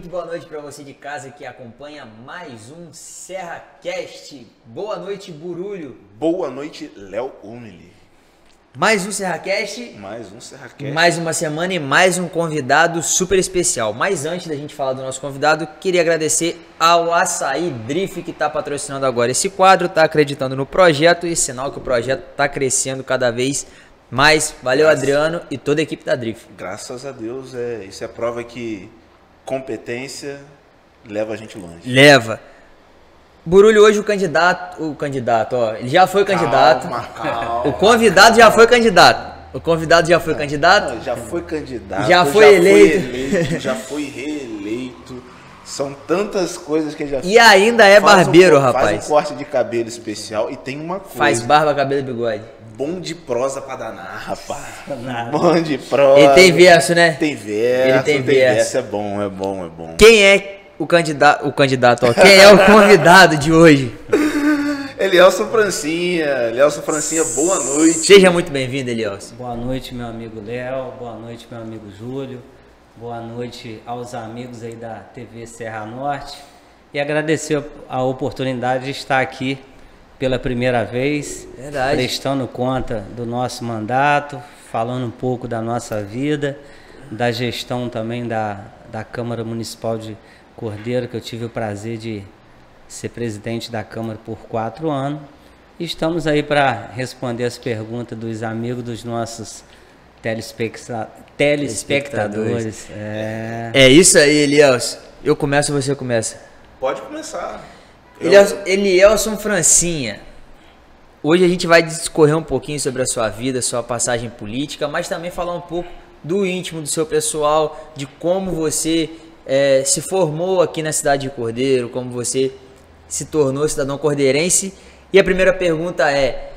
Muito boa noite para você de casa que acompanha mais um SerraCast. Boa noite, Burulho. Boa noite, Léo Umili. Mais um SerraCast. Mais um SerraCast. Mais uma semana e mais um convidado super especial. Mas antes da gente falar do nosso convidado, queria agradecer ao Açaí Drift que está patrocinando agora esse quadro, está acreditando no projeto e sinal que o projeto está crescendo cada vez mais. Valeu, Adriano e toda a equipe da Drift. Graças a Deus, isso é prova que competência leva a gente longe. Leva. Burulho, hoje o candidato, ó, ele já foi candidato. Calma. O convidado já foi candidato. O convidado já foi candidato. Já foi candidato. Já foi eleito. Já foi reeleito. São tantas coisas que ele já fez. E ainda é barbeiro, rapaz. Faz um corte de cabelo especial e tem uma coisa. Faz barba, cabelo e bigode. Bom de prosa pra danar, rapaz. Bom de prosa. Ele tem verso, né? Tem verso. Ele tem verso. É bom, é bom, é bom. Quem é o candidato, ó. Quem é o convidado de hoje? Elielson Francinha. Elielson Francinha, boa noite. Seja muito bem-vindo, Elielson. Boa noite, meu amigo Léo. Boa noite, meu amigo Júlio. Boa noite aos amigos aí da TV Serra Norte. E agradecer a oportunidade de estar aqui pela primeira vez. Verdade. Prestando conta do nosso mandato, falando um pouco da nossa vida, da gestão também da Câmara Municipal de Cordeiro, que eu tive o prazer de ser presidente da Câmara por 4 anos. E estamos aí para responder as perguntas dos amigos, dos nossos telespectadores. É isso aí, Elielson. Eu começo ou você começa? Pode começar. Elielson Francinha. Hoje a gente vai discorrer um pouquinho sobre a sua vida, sua passagem política, mas também falar um pouco do íntimo, do seu pessoal, de como você se formou aqui na cidade de Cordeiro, como você se tornou cidadão cordeirense. E a primeira pergunta é: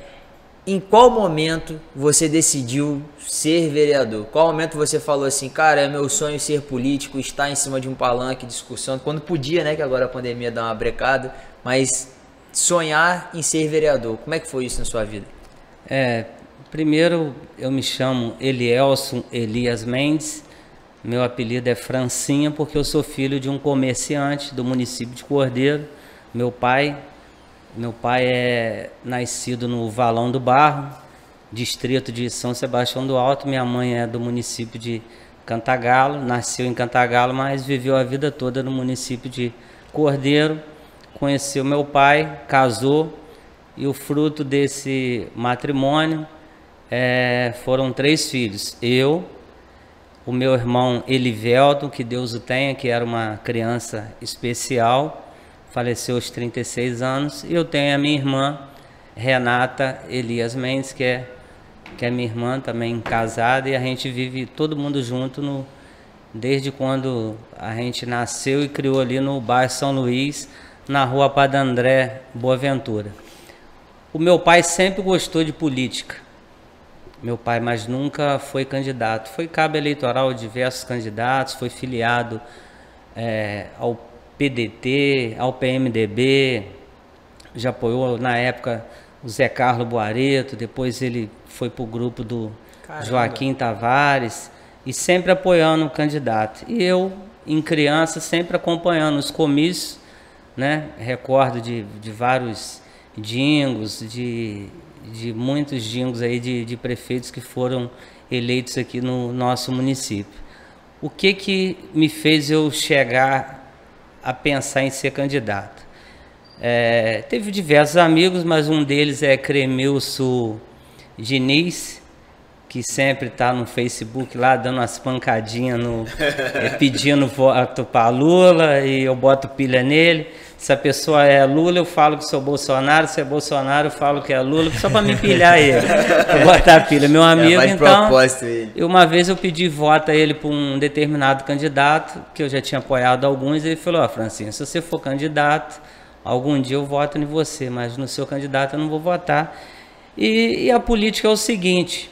em qual momento você decidiu ser vereador? Qual momento você falou assim, cara, é meu sonho ser político, estar em cima de um palanque discussando, quando podia, né, que agora a pandemia dá uma brecada, mas sonhar em ser vereador, como é que foi isso na sua vida? Primeiro eu me chamo Elielson Elias Mendes, meu apelido é Francinha porque eu sou filho de um comerciante do município de Cordeiro. Meu pai é nascido no Valão do Barro, distrito de São Sebastião do Alto. Minha mãe é do município de Cantagalo, nasceu em Cantagalo, mas viveu a vida toda no município de Cordeiro. Conheceu meu pai, casou, e o fruto desse matrimônio foram 3 filhos. Eu, o meu irmão Elivelton, que Deus o tenha, que era uma criança especial, faleceu aos 36 anos, e eu tenho a minha irmã Renata Elias Mendes, que é minha irmã também casada, e a gente vive todo mundo junto desde quando a gente nasceu e criou ali no bairro São Luís, na rua Padre André Boaventura. O meu pai sempre gostou de política, meu pai, mas nunca foi candidato. Foi cabo eleitoral de diversos candidatos, foi filiado ao PDT, ao PMDB, já apoiou na época o Zé Carlos Boareto, depois ele foi para o grupo do Joaquim Tavares, e sempre apoiando o candidato. E eu, em criança, sempre acompanhando os comícios, né? Recordo de vários dingos, de muitos dingos aí de prefeitos que foram eleitos aqui no nosso município. O que me fez eu chegar a pensar em ser candidato? Teve diversos amigos, mas um deles é Cremilson Diniz, que sempre está no Facebook lá dando umas pancadinhas, pedindo voto para Lula, e eu boto pilha nele. Se a pessoa é Lula, eu falo que sou Bolsonaro. Se é Bolsonaro, eu falo que é Lula, só para me pilhar ele, para botar a pilha. Meu amigo, então, uma vez eu pedi voto a ele para um determinado candidato, que eu já tinha apoiado alguns, e ele falou: Francinho, se você for candidato, algum dia eu voto em você, mas no seu candidato eu não vou votar. E a política é o seguinte: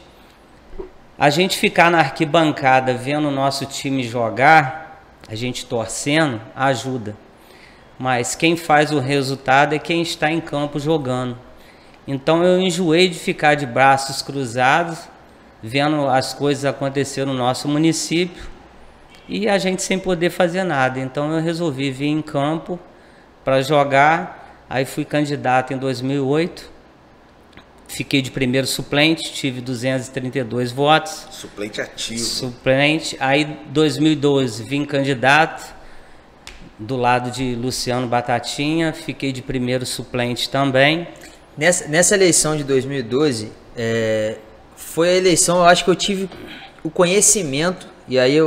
a gente ficar na arquibancada vendo o nosso time jogar, a gente torcendo, ajuda. Mas quem faz o resultado é quem está em campo jogando. Então eu enjoei de ficar de braços cruzados, vendo as coisas acontecer no nosso município. e a gente sem poder fazer nada. Então eu resolvi vir em campo para jogar. Aí fui candidato em 2008, fiquei de primeiro suplente, tive 232 votos. Suplente ativo. Suplente. Aí 2012 vim candidato do lado de Luciano Batatinha, fiquei de primeiro suplente também. Nessa eleição de 2012, foi a eleição, eu acho que eu tive o conhecimento, e aí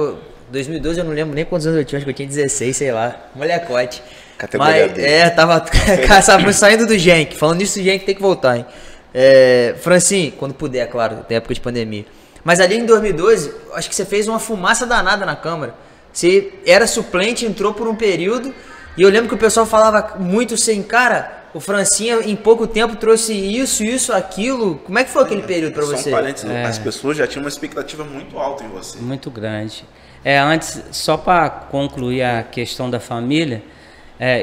2012 eu não lembro nem quantos anos eu tinha, acho que eu tinha 16, sei lá, molecote. Categoria D. Tava saindo do Genk, falando nisso, o Genk tem que voltar, hein. Francine, quando puder, claro, na época de pandemia. Mas ali em 2012, acho que você fez uma fumaça danada na Câmara. Você era suplente, entrou por um período, e eu lembro que o pessoal falava muito assim, cara, o Francinha em pouco tempo trouxe isso, aquilo. Como é que foi aquele período para você? Só um parênteses, as pessoas já tinham uma expectativa muito alta em você. Muito grande. Antes, só para concluir a questão da família,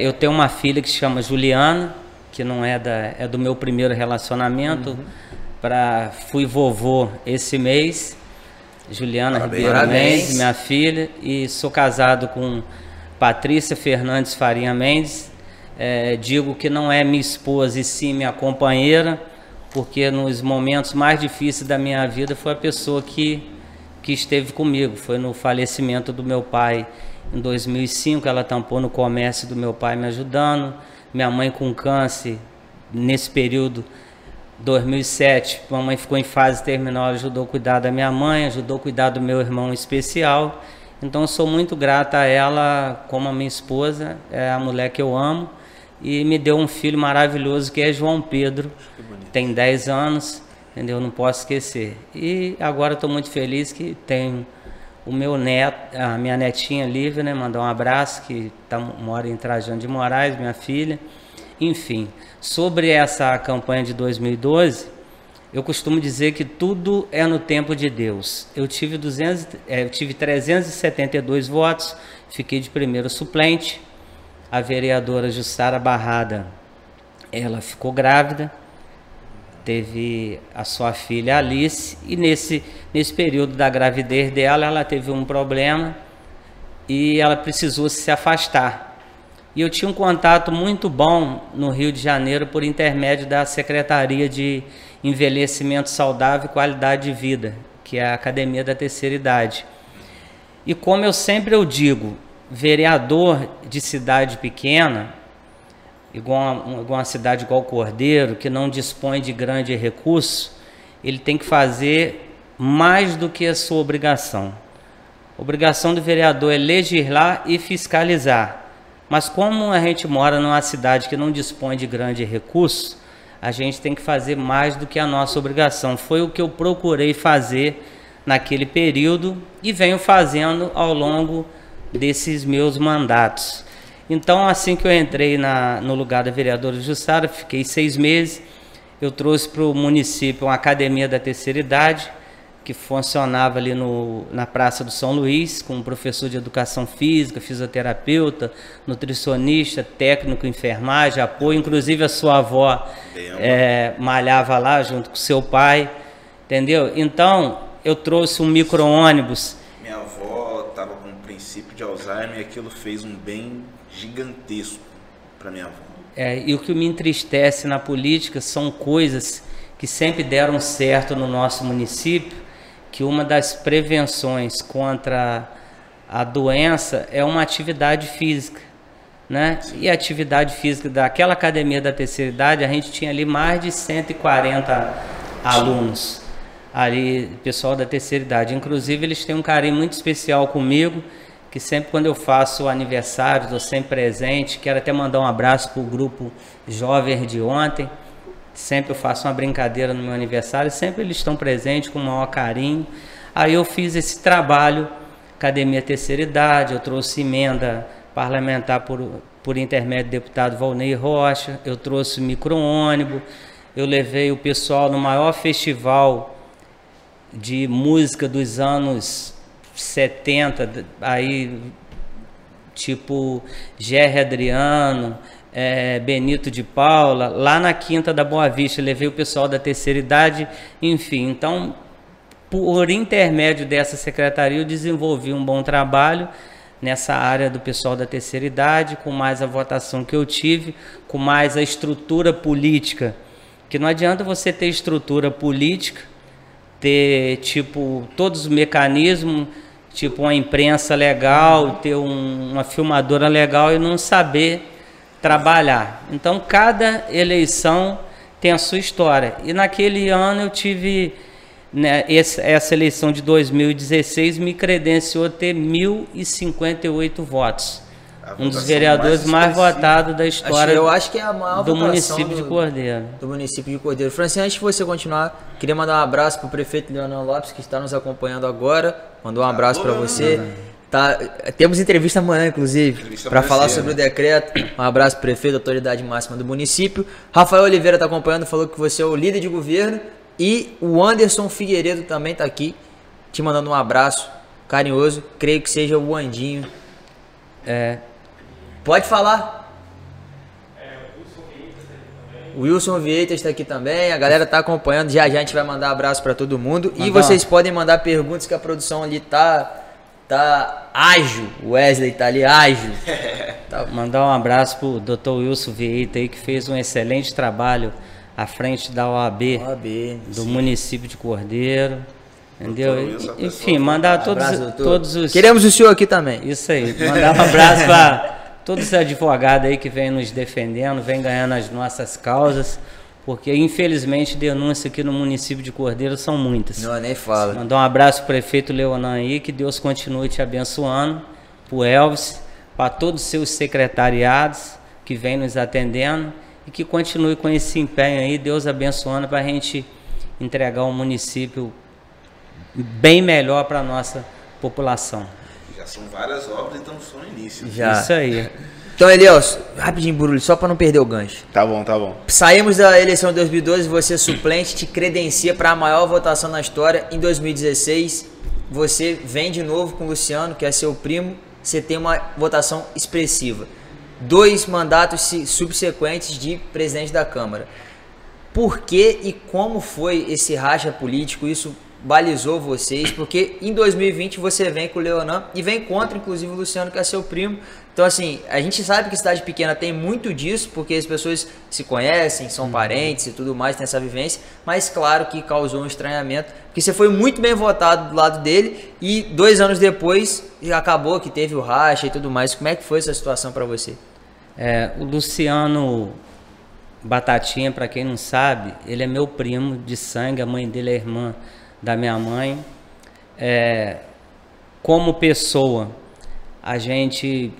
eu tenho uma filha que se chama Juliana, que não é do meu primeiro relacionamento. Fui vovô esse mês. Juliana Ribeiro Mendes, minha filha, e sou casado com Patrícia Fernandes Farinha Mendes. Digo que não é minha esposa e sim minha companheira, porque nos momentos mais difíceis da minha vida foi a pessoa que esteve comigo. Foi no falecimento do meu pai em 2005, ela tampou no comércio do meu pai me ajudando. Minha mãe com câncer, nesse período 2007, mamãe ficou em fase terminal, ajudou a cuidar da minha mãe, ajudou a cuidar do meu irmão especial. Então eu sou muito grata a ela como a minha esposa, é a mulher que eu amo, e me deu um filho maravilhoso que é João Pedro, tem 10 anos, entendeu? Não posso esquecer. E agora estou muito feliz que tenho o meu neto, a minha netinha Lívia, né? Mandar um abraço, que mora em Trajano de Moraes, minha filha. Enfim, sobre essa campanha de 2012, eu costumo dizer que tudo é no tempo de Deus. Eu tive 372 votos, fiquei de primeiro suplente. A vereadora Jussara Barrada, ela ficou grávida, teve a sua filha Alice, e nesse período da gravidez dela, ela teve um problema e ela precisou se afastar. E eu tinha um contato muito bom no Rio de Janeiro por intermédio da Secretaria de Envelhecimento Saudável e Qualidade de Vida, que é a Academia da Terceira Idade. E como eu sempre digo, vereador de cidade pequena, igual uma cidade igual Cordeiro, que não dispõe de grande recurso, ele tem que fazer mais do que a sua obrigação. A obrigação do vereador é legislar e fiscalizar. Mas como a gente mora numa cidade que não dispõe de grande recurso, a gente tem que fazer mais do que a nossa obrigação. Foi o que eu procurei fazer naquele período e venho fazendo ao longo desses meus mandatos. Então, assim que eu entrei no lugar da vereadora Jussara, fiquei 6 meses, eu trouxe para o município uma academia da terceira idade, que funcionava ali na Praça do São Luís, com um professor de educação física, fisioterapeuta, nutricionista, técnico, enfermagem, apoio. Inclusive a sua avó malhava lá junto com seu pai, entendeu? Então eu trouxe um micro-ônibus. Minha avó estava com um princípio de Alzheimer e aquilo fez um bem gigantesco para minha avó. E o que me entristece na política são coisas que sempre deram certo no nosso município, que uma das prevenções contra a doença é uma atividade física, né? E a atividade física daquela academia da terceira idade, a gente tinha ali mais de 140 alunos, ali, pessoal da terceira idade. Inclusive, eles têm um carinho muito especial comigo, que sempre quando eu faço aniversário, estou sempre presente. Quero até mandar um abraço para o grupo Jovem de ontem. Sempre eu faço uma brincadeira no meu aniversário, sempre eles estão presentes com o maior carinho. Aí eu fiz esse trabalho, Academia Terceira Idade, eu trouxe emenda parlamentar por intermédio do deputado Valnei Rocha, eu trouxe micro-ônibus, eu levei o pessoal no maior festival de música dos anos 70, aí tipo Gerry Adriano, Benito de Paula, lá na Quinta da Boa Vista, levei o pessoal da terceira idade, enfim. Então, por intermédio dessa secretaria eu desenvolvi um bom trabalho nessa área do pessoal da terceira idade, com mais a votação que eu tive, com mais a estrutura política, que não adianta você ter estrutura política, ter tipo todos os mecanismos, tipo uma imprensa legal, ter uma filmadora legal e não saber trabalhar. Então cada eleição tem a sua história. E naquele ano eu tive, né, essa eleição de 2016 me credenciou a ter 1.058 votos. Um dos vereadores mais votados da história. Eu acho que é a maior do votação município de Cordeiro. Do município de Cordeiro. Francine, antes de você continuar, queria mandar um abraço para o prefeito Leonel Lopes, que está nos acompanhando agora. Mandou um abraço para você. Tá, temos entrevista amanhã, inclusive, para falar sobre o decreto. Um abraço, prefeito, autoridade máxima do município. Rafael Oliveira está acompanhando, falou que você é o líder de governo. E o Anderson Figueiredo também está aqui, te mandando um abraço carinhoso. Creio que seja o Andinho. Pode falar. O Wilson Vieira está aqui também. A galera está acompanhando. Já a gente vai mandar abraço para todo mundo. E vocês podem mandar perguntas, que a produção ali tá ágil. O Wesley tá ali ágil. Mandar um abraço pro Dr. Wilson Vieira aí, que fez um excelente trabalho à frente da OAB do município de Cordeiro. Entendeu? Enfim, mandar todos os... Queremos o senhor aqui também. Isso aí. Mandar um abraço para todos os advogados aí que vêm nos defendendo, vêm ganhando as nossas causas. Porque, infelizmente, denúncias aqui no município de Cordeiro são muitas. Não, nem fala. Mandar um abraço pro prefeito Leonan aí, que Deus continue te abençoando, pro Elvis, para todos os seus secretariados que vêm nos atendendo e que continue com esse empenho aí, Deus abençoando, para a gente entregar um município bem melhor para a nossa população. Já são várias obras, então só no início. Já. Isso aí. Então, Elielson, rapidinho, Burulho, só para não perder o gancho. Tá bom, tá bom. Saímos da eleição de 2012, você suplente, te credencia para a maior votação na história. Em 2016, você vem de novo com o Luciano, que é seu primo, você tem uma votação expressiva. 2 mandatos subsequentes de presidente da Câmara. Por que e como foi esse racha político? Isso balizou vocês? Porque em 2020 você vem com o Leonan e vem contra, inclusive, o Luciano, que é seu primo. Então, assim, a gente sabe que cidade pequena tem muito disso, porque as pessoas se conhecem, são parentes e tudo mais, tem essa vivência, mas claro que causou um estranhamento, porque você foi muito bem votado do lado dele e 2 anos depois acabou que teve o racha e tudo mais. Como é que foi essa situação para você? O Luciano Batatinha, para quem não sabe, ele é meu primo de sangue, a mãe dele é irmã da minha mãe. Como pessoa, a gente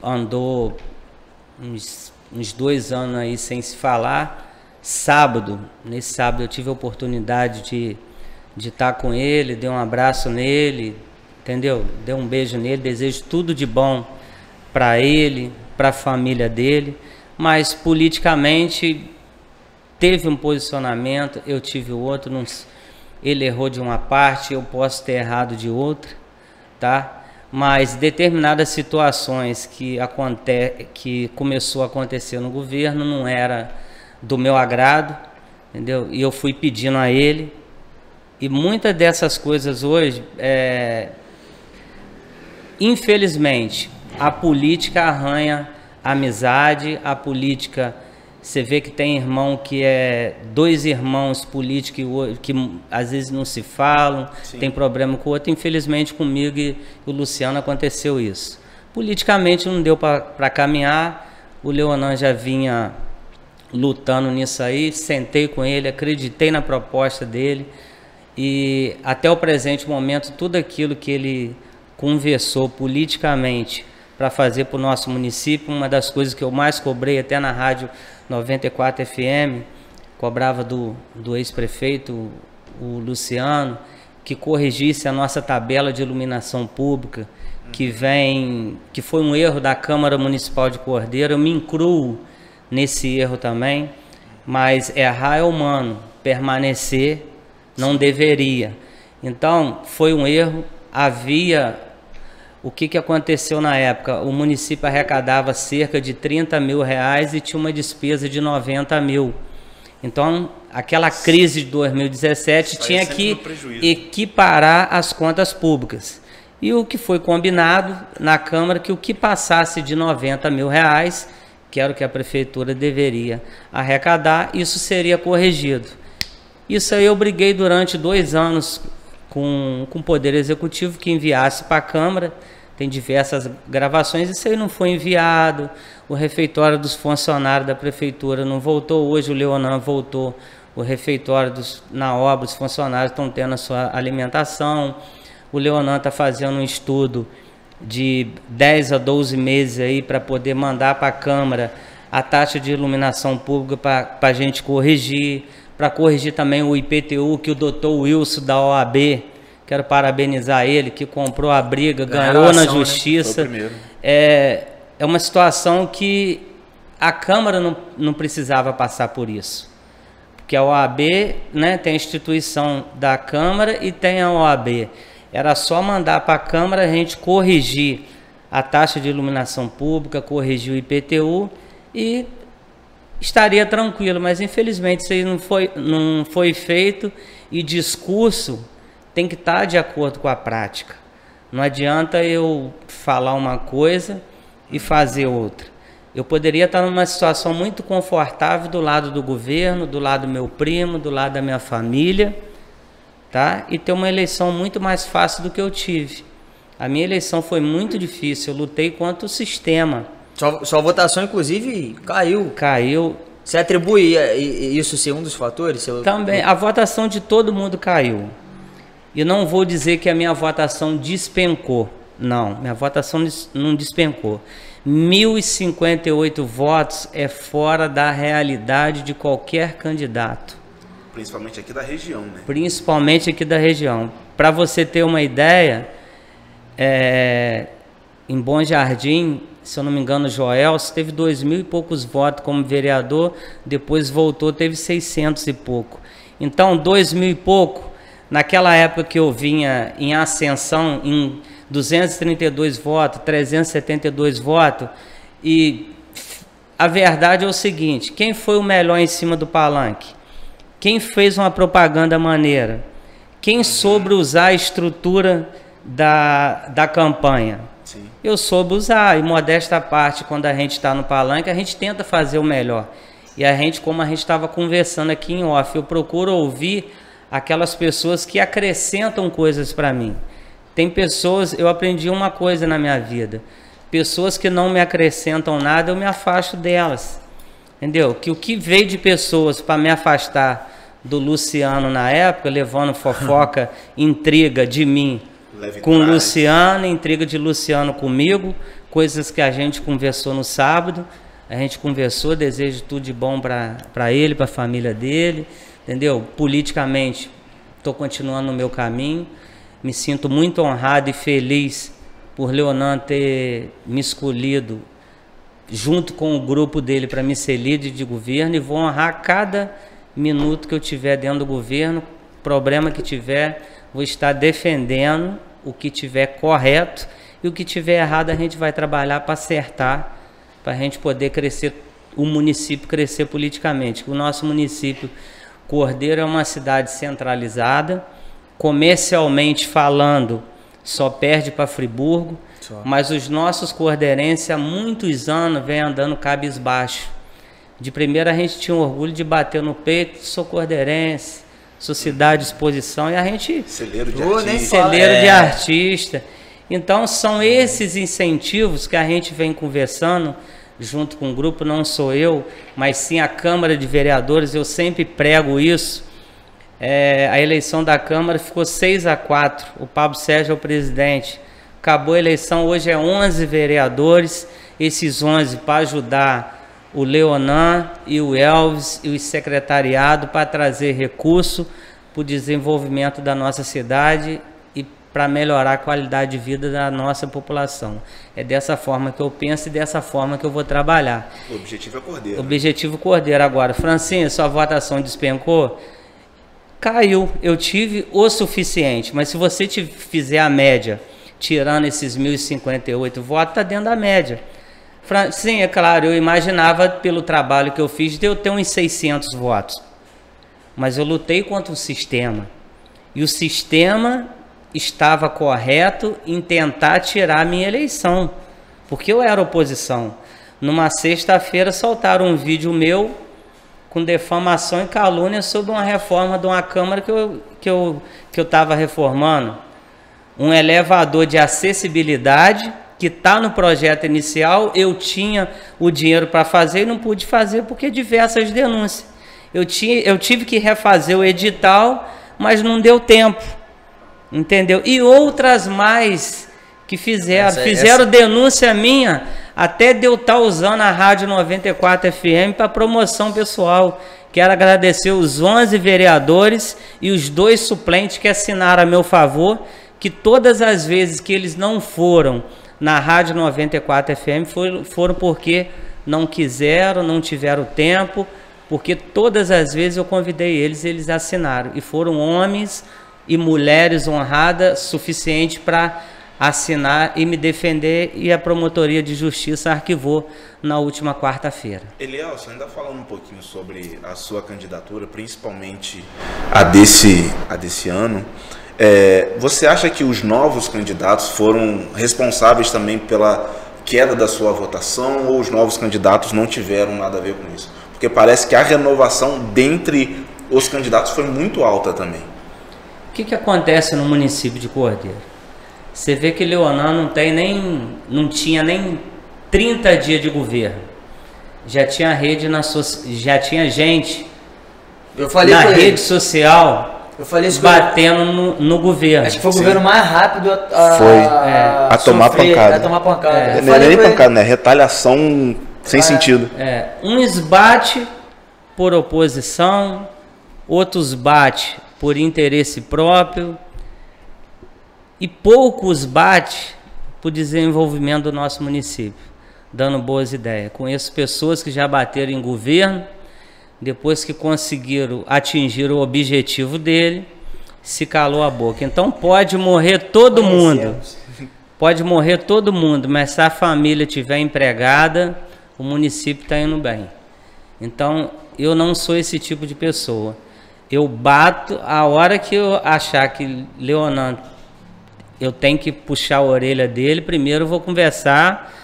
andou uns 2 anos aí sem se falar. Nesse sábado eu tive a oportunidade de estar com ele, dei um abraço nele, entendeu? Dei um beijo nele, desejo tudo de bom para ele, para a família dele, mas politicamente teve um posicionamento, eu tive outro, ele errou de uma parte, eu posso ter errado de outra, tá? Mas determinadas situações que começou a acontecer no governo não era do meu agrado, entendeu? E eu fui pedindo a ele, e muitas dessas coisas hoje, infelizmente, a política arranha a amizade, a política, você vê que tem irmão que 2 irmãos políticos que às vezes não se falam, sim, tem problema com o outro. Infelizmente comigo e o Luciano aconteceu isso. Politicamente não deu para caminhar, o Leonan já vinha lutando nisso aí, sentei com ele, acreditei na proposta dele e até o presente momento tudo aquilo que ele conversou politicamente para fazer para o nosso município, uma das coisas que eu mais cobrei até na rádio 94 FM, cobrava do ex-prefeito, o Luciano, que corrigisse a nossa tabela de iluminação pública, que foi um erro da Câmara Municipal de Cordeiro. Eu me incluo nesse erro também, mas errar é humano, permanecer não deveria. Então, foi um erro, o que aconteceu na época? O município arrecadava cerca de R$30 mil e tinha uma despesa de 90 mil. Então, aquela crise de 2017 tinha que equiparar as contas públicas. E o que foi combinado na Câmara, que o que passasse de R$90 mil, que era o que a Prefeitura deveria arrecadar, isso seria corrigido. Isso aí eu briguei durante 2 anos com o Poder Executivo que enviasse para a Câmara. Tem diversas gravações, isso aí não foi enviado. O refeitório dos funcionários da Prefeitura não voltou. Hoje o Leonan voltou. O refeitório na obra, os funcionários estão tendo a sua alimentação. O Leonan está fazendo um estudo de 10 a 12 meses aí para poder mandar para a Câmara a taxa de iluminação pública para a gente corrigir. Para corrigir também o IPTU que o doutor Wilson da OAB, quero parabenizar ele, que comprou a briga, ganhou na justiça. Né? É uma situação que a Câmara não precisava passar por isso. Porque a OAB, né, tem a instituição da Câmara e tem a OAB. Era só mandar para a Câmara a gente corrigir a taxa de iluminação pública, corrigir o IPTU e estaria tranquilo. Mas infelizmente isso aí não foi feito, e discurso tem que estar de acordo com a prática. Não adianta eu falar uma coisa e fazer outra. Eu poderia estar numa situação muito confortável do lado do governo, do lado do meu primo, do lado da minha família, tá? E ter uma eleição muito mais fácil do que eu tive. A minha eleição foi muito difícil, eu lutei contra o sistema. Sua votação, inclusive, caiu. Caiu. Você atribui isso ser um dos fatores? Também, a votação de todo mundo caiu. E não vou dizer que a minha votação despencou. Não, minha votação não despencou. 1.058 votos é fora da realidade de qualquer candidato. Principalmente aqui da região, né? Principalmente aqui da região. Para você ter uma ideia, em Bom Jardim, se eu não me engano, Joel teve 2.000 e poucos votos como vereador, depois voltou, teve 600 e pouco. Então, 2.000 e pouco, naquela época que eu vinha em ascensão, em 232 votos, 372 votos, e a verdade é o seguinte: quem foi o melhor em cima do palanque? Quem fez uma propaganda maneira? Quem soube usar a estrutura da campanha? Sim. Eu soube usar, e modesta à parte, quando a gente está no palanque, a gente tenta fazer o melhor. E a gente, como a gente estava conversando aqui em off, eu procuro ouvir aquelas pessoas que acrescentam coisas para mim. Tem pessoas, eu aprendi uma coisa na minha vida: pessoas que não me acrescentam nada, eu me afasto delas. Entendeu? Que o que veio de pessoas para me afastar do Luciano na época, levando fofoca, intriga de mim com o Luciano, intriga de Luciano comigo, coisas que a gente conversou no sábado, a gente conversou, desejo tudo de bom para ele, para a família dele, entendeu? Politicamente, estou continuando no meu caminho, me sinto muito honrado e feliz por Leonan ter me escolhido junto com o grupo dele para me ser líder de governo, e vou honrar cada minuto que eu tiver dentro do governo. Problema que tiver, vou estar defendendo o que tiver correto, e o que tiver errado a gente vai trabalhar para acertar, para a gente poder crescer, o município crescer politicamente. O nosso município Cordeiro é uma cidade centralizada, comercialmente falando, só perde para Friburgo, mas os nossos cordeirenses há muitos anos vêm andando cabisbaixo. De primeira a gente tinha um orgulho de bater no peito: sou cordeirense, sou cidade de exposição, e a gente... Celeiro de artista. Celeiro de artista. Então são esses incentivos que a gente vem conversando junto com o grupo, não sou eu, mas sim a Câmara de Vereadores. Eu sempre prego isso. A eleição da Câmara ficou 6-4, o Pablo Sérgio é o presidente. Acabou a eleição, hoje é 11 vereadores, esses 11 para ajudar o Leonan e o Elvis e o secretariado para trazer recurso para o desenvolvimento da nossa cidade e para melhorar a qualidade de vida da nossa população. É dessa forma que eu penso e dessa forma que eu vou trabalhar. O objetivo é Cordeiro. Objetivo Cordeiro. Agora, Francinha, sua votação despencou? Caiu. Eu tive o suficiente, mas se você fizer a média, tirando esses 1.058 votos, está dentro da média. Sim, é claro, eu imaginava, pelo trabalho que eu fiz, de eu ter uns 600 votos. mas eu lutei contra o sistema. E o sistema estava correto em tentar tirar a minha eleição, porque eu era oposição. Numa sexta-feira soltaram um vídeo meu com defamação e calúnia sobre uma reforma de uma Câmara que eu estava reformando. Um elevador de acessibilidade que está no projeto inicial, eu tinha o dinheiro para fazer e não pude fazer porque diversas denúncias. Eu tive que refazer o edital, mas não deu tempo, entendeu? E outras mais que fizeram denúncia minha, até de eu estar usando a Rádio 94 FM para promoção pessoal. Quero agradecer os 11 vereadores e os 2 suplentes que assinaram a meu favor, que todas as vezes que eles não foram na Rádio 94 FM foram porque não quiseram, não tiveram tempo, porque todas as vezes eu convidei eles assinaram. E foram homens e mulheres honradas suficiente para assinar e me defender, e a Promotoria de Justiça arquivou na última quarta-feira. Elielson, ainda falando um pouquinho sobre a sua candidatura, principalmente a desse ano, você acha que os novos candidatos foram responsáveis também pela queda da sua votação, ou os novos candidatos não tiveram nada a ver com isso? Porque parece que a renovação dentre os candidatos foi muito alta também. O que acontece no município de Cordeiro? Você vê que Leonan não tinha nem 30 dias de governo. Já tinha já tinha gente na rede social batendo no governo. Acho que foi o governo mais rápido a tomar pancada. A tomar pancada. Não é nem pancada, né? Retaliação sem sentido. Uns bate por oposição, outros bate por interesse próprio, e poucos bate por desenvolvimento do nosso município, dando boas ideias. Conheço pessoas que já bateram em governo, depois que conseguiram atingir o objetivo dele, se calou a boca. Então pode morrer todo mundo, mas se a família estiver empregada, o município está indo bem. Então eu não sou esse tipo de pessoa. Eu bato a hora que eu achar que Leonan, eu tenho que puxar a orelha dele. Primeiro eu vou conversar,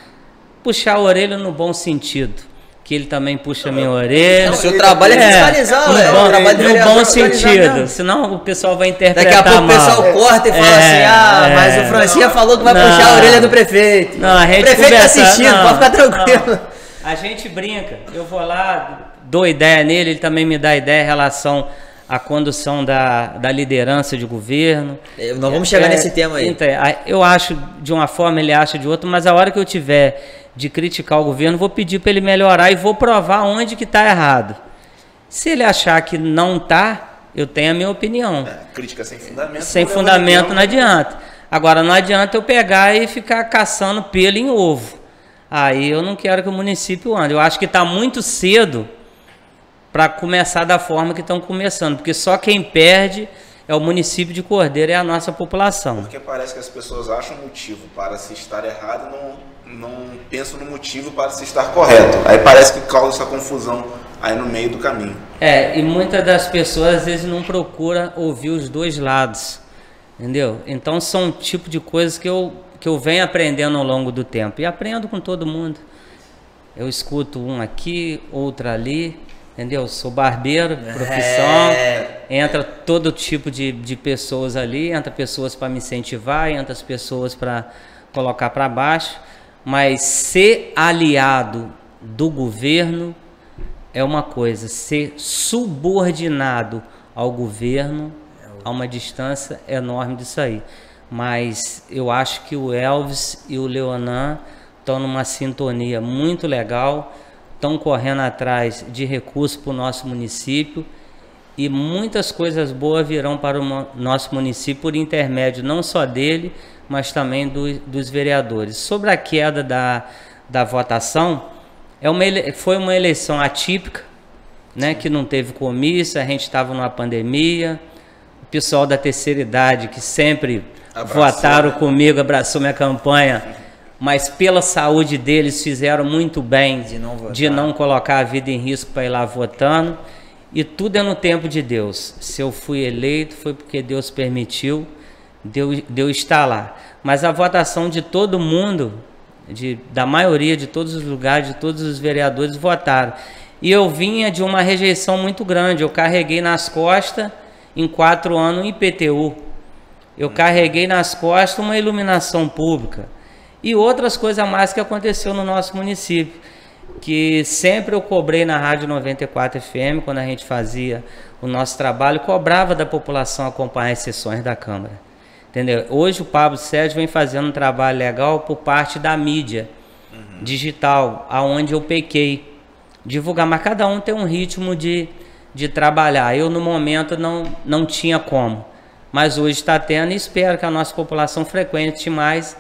puxar a orelha no bom sentido, que ele também puxa a minha orelha. O seu trabalho é fiscalizar, no bom sentido, senão o pessoal vai interpretar mal. Daqui a pouco o pessoal corta e fala assim, mas o Francinha falou que vai puxar a orelha do prefeito. Não, a gente o prefeito está assistindo, pode ficar tranquilo. A gente brinca, eu vou lá, dou ideia nele, ele também me dá ideia em relação à condução da liderança de governo. Nós vamos chegar nesse tema aí. Então, eu acho de uma forma, ele acha de outra, mas a hora que eu tiver de criticar o governo, vou pedir para ele melhorar e vou provar onde que está errado. Se ele achar que não está, eu tenho a minha opinião. Crítica sem fundamento. Sem fundamento não adianta. Agora, não adianta eu pegar e ficar caçando pelo em ovo. Aí eu não quero que o município ande. Eu acho que está muito cedo para começar da forma que estão começando, porque só quem perde é o município de Cordeiro, é a nossa população. Porque parece que as pessoas acham motivo para se estar errado e não pensam no motivo para se estar correto. Aí parece que causa essa confusão aí no meio do caminho. E muitas das pessoas às vezes não procuram ouvir os dois lados, entendeu? Então são um tipo de coisas que eu venho aprendendo ao longo do tempo, e aprendo com todo mundo. Eu escuto um aqui, outro ali, entendeu? Sou barbeiro, profissão, entra todo tipo de pessoas ali, entra pessoas para me incentivar, entra as pessoas para colocar para baixo, mas ser aliado do governo é uma coisa, ser subordinado ao governo a uma distância enorme disso aí. Mas eu acho que o Elvis e o Leonan estão numa sintonia muito legal, estão correndo atrás de recursos para o nosso município, e muitas coisas boas virão para o nosso município por intermédio não só dele, mas também dos vereadores. Sobre a queda da votação, foi uma eleição atípica, né, que não teve comício, a gente estava numa pandemia, o pessoal da terceira idade que sempre votaram comigo, abraçou minha campanha, mas pela saúde deles fizeram muito bem de não colocar a vida em risco para ir lá votando. e tudo é no tempo de Deus. Se eu fui eleito, foi porque Deus permitiu, Deus está lá. Mas a votação de todo mundo, da maioria de todos os lugares, de todos os vereadores votaram. E eu vinha de uma rejeição muito grande. Eu carreguei nas costas, em 4 anos, um IPTU. Eu carreguei nas costas uma iluminação pública. E outras coisas mais que aconteceu no nosso município. Que sempre eu cobrei na Rádio 94 FM, quando a gente fazia o nosso trabalho, cobrava da população acompanhar as sessões da Câmara. Entendeu? Hoje o Pablo Sérgio vem fazendo um trabalho legal por parte da mídia digital, aonde eu pequei. Divulgar, mas cada um tem um ritmo de trabalhar. Eu no momento não tinha como, mas hoje está tendo, e espero que a nossa população frequente mais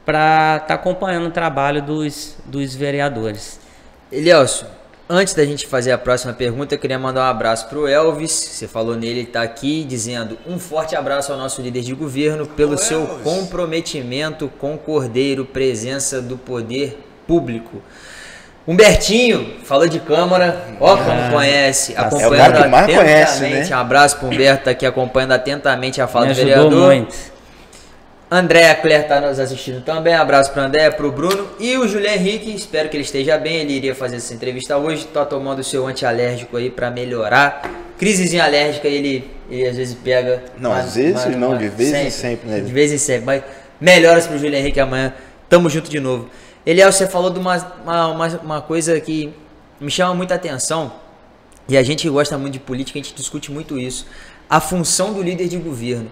para estar acompanhando o trabalho dos vereadores. Elielson, antes da gente fazer a próxima pergunta, eu queria mandar um abraço para o Elvis. Você falou nele, ele está aqui dizendo: um forte abraço ao nosso líder de governo pelo seu comprometimento com o Cordeiro, presença do poder público. Humbertinho, falou de Câmara, ó como conhece, acompanhando é o cara que mais atentamente. conhece, né? Um abraço para o Humberto, tá aqui acompanhando atentamente a fala Me do ajudou vereador. muito. André Claire está nos assistindo também, abraço para o André, para o Bruno e o Julian Henrique, espero que ele esteja bem, ele iria fazer essa entrevista hoje, está tomando o seu antialérgico aí para melhorar. Crisezinha alérgica ele às vezes pega. Não, às vezes não, de vez em sempre, né? De vez em sempre, mas melhoras para o Julian Henrique amanhã, tamo junto de novo. Eliel, você falou de uma coisa que me chama muita atenção, e a gente gosta muito de política, a gente discute muito isso, a função do líder de governo.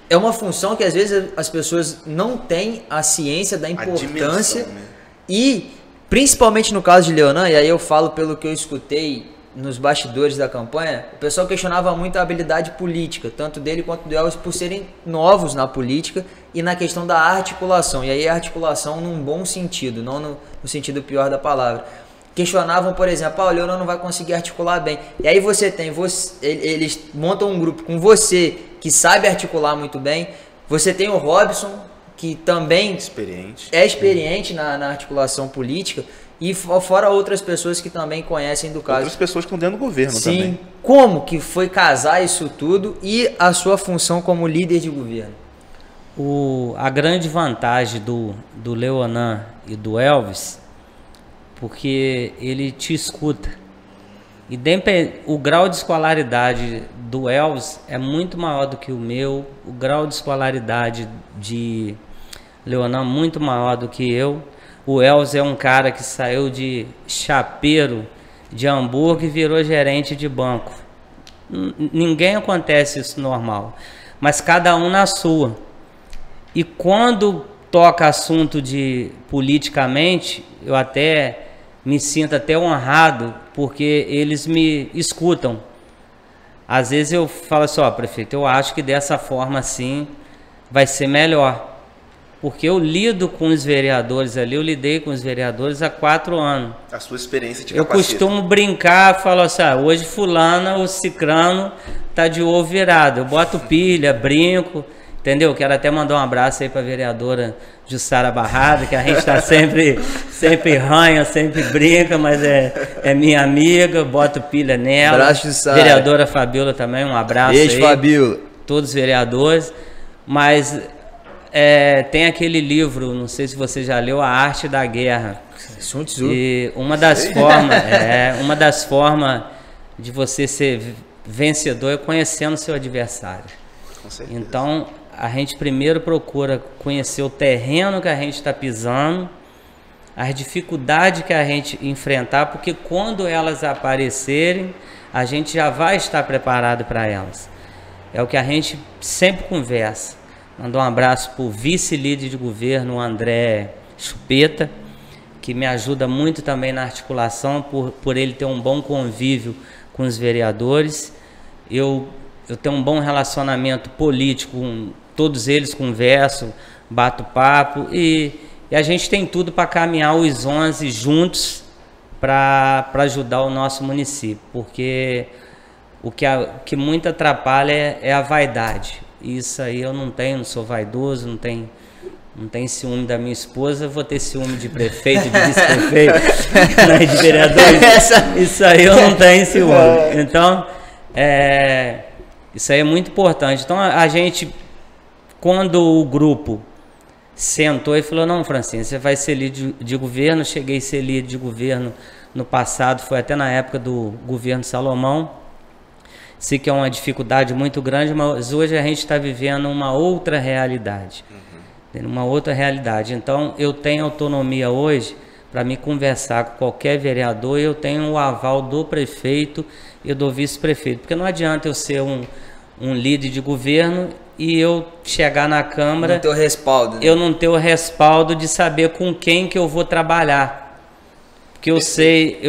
É uma função que às vezes as pessoas não têm a ciência da importância, dimensão, né? E principalmente no caso de Leonan, e aí eu falo pelo que eu escutei nos bastidores da campanha, o pessoal questionava muito a habilidade política, tanto dele quanto do Elvis, por serem novos na política e na questão da articulação. E aí a articulação num bom sentido, não no sentido pior da palavra. Questionavam, por exemplo, o Leonan não vai conseguir articular bem. E aí eles montam um grupo com você, que sabe articular muito bem. Você tem o Robson, que também é experiente na articulação política. E fora outras pessoas que também conhecem do caso. Outras pessoas que estão dentro do governo também. Sim. Como que foi casar isso tudo e a sua função como líder de governo? A grande vantagem do Leonan e do Elvis, porque ele te escuta. E o grau de escolaridade do Elvis é muito maior do que o meu. O grau de escolaridade de Leonan muito maior do que eu. O Elvis é um cara que saiu de chapeiro de hambúrguer e virou gerente de banco. Ninguém acontece isso normal, mas cada um na sua. E quando toca assunto de politicamente, eu até me sinto até honrado, porque eles me escutam. Às vezes eu falo assim, prefeito, eu acho que dessa forma assim vai ser melhor. Porque eu lido com os vereadores ali, eu lidei com os vereadores há 4 anos. A sua experiência te capacita. Eu costumo brincar, falo assim, hoje fulana, o cicrano tá de ovo virado. Eu boto pilha, brinco, entendeu? Quero até mandar um abraço aí para a vereadora Jussara Barrada, que a gente tá sempre ranha, sempre brinca, mas é minha amiga, boto pilha nela. Abraço, Jussara. Vereadora Fabiola também, um abraço. Beijo, aí. Fabiola. Todos os vereadores, mas... tem aquele livro, não sei se você já leu, A Arte da Guerra. Sun Tzu. E uma das formas de você ser vencedor é conhecendo seu adversário. Com certeza. Então, a gente primeiro procura conhecer o terreno que a gente está pisando, as dificuldades que a gente enfrentar, porque quando elas aparecerem, a gente já vai estar preparado para elas. É o que a gente sempre conversa. Mandar um abraço para o vice-líder de governo, André Chupeta, que me ajuda muito também na articulação, por ele ter um bom convívio com os vereadores. Eu tenho um bom relacionamento político com todos eles, converso, bato papo, e a gente tem tudo para caminhar os 11 juntos para ajudar o nosso município, porque o que muito atrapalha é a vaidade. Isso aí eu não tenho, não sou vaidoso, não tenho ciúme da minha esposa, vou ter ciúme de prefeito, de vice-prefeito, de vereador. Isso aí eu não tenho ciúme. Então, Isso aí é muito importante. Então a gente, quando o grupo sentou e falou, não, Francinha, você vai ser líder de governo. Cheguei a ser líder de governo no passado, foi até na época do governo Salomão. Sei que é uma dificuldade muito grande, mas hoje a gente está vivendo uma outra realidade. Uma outra realidade. Então eu tenho autonomia hoje para me conversar com qualquer vereador, eu tenho o aval do prefeito e do vice-prefeito. Porque não adianta eu ser um líder de governo e eu chegar na Câmara... Não ter o respaldo. Né? Eu não ter o respaldo de saber com quem que eu vou trabalhar. Porque eu sei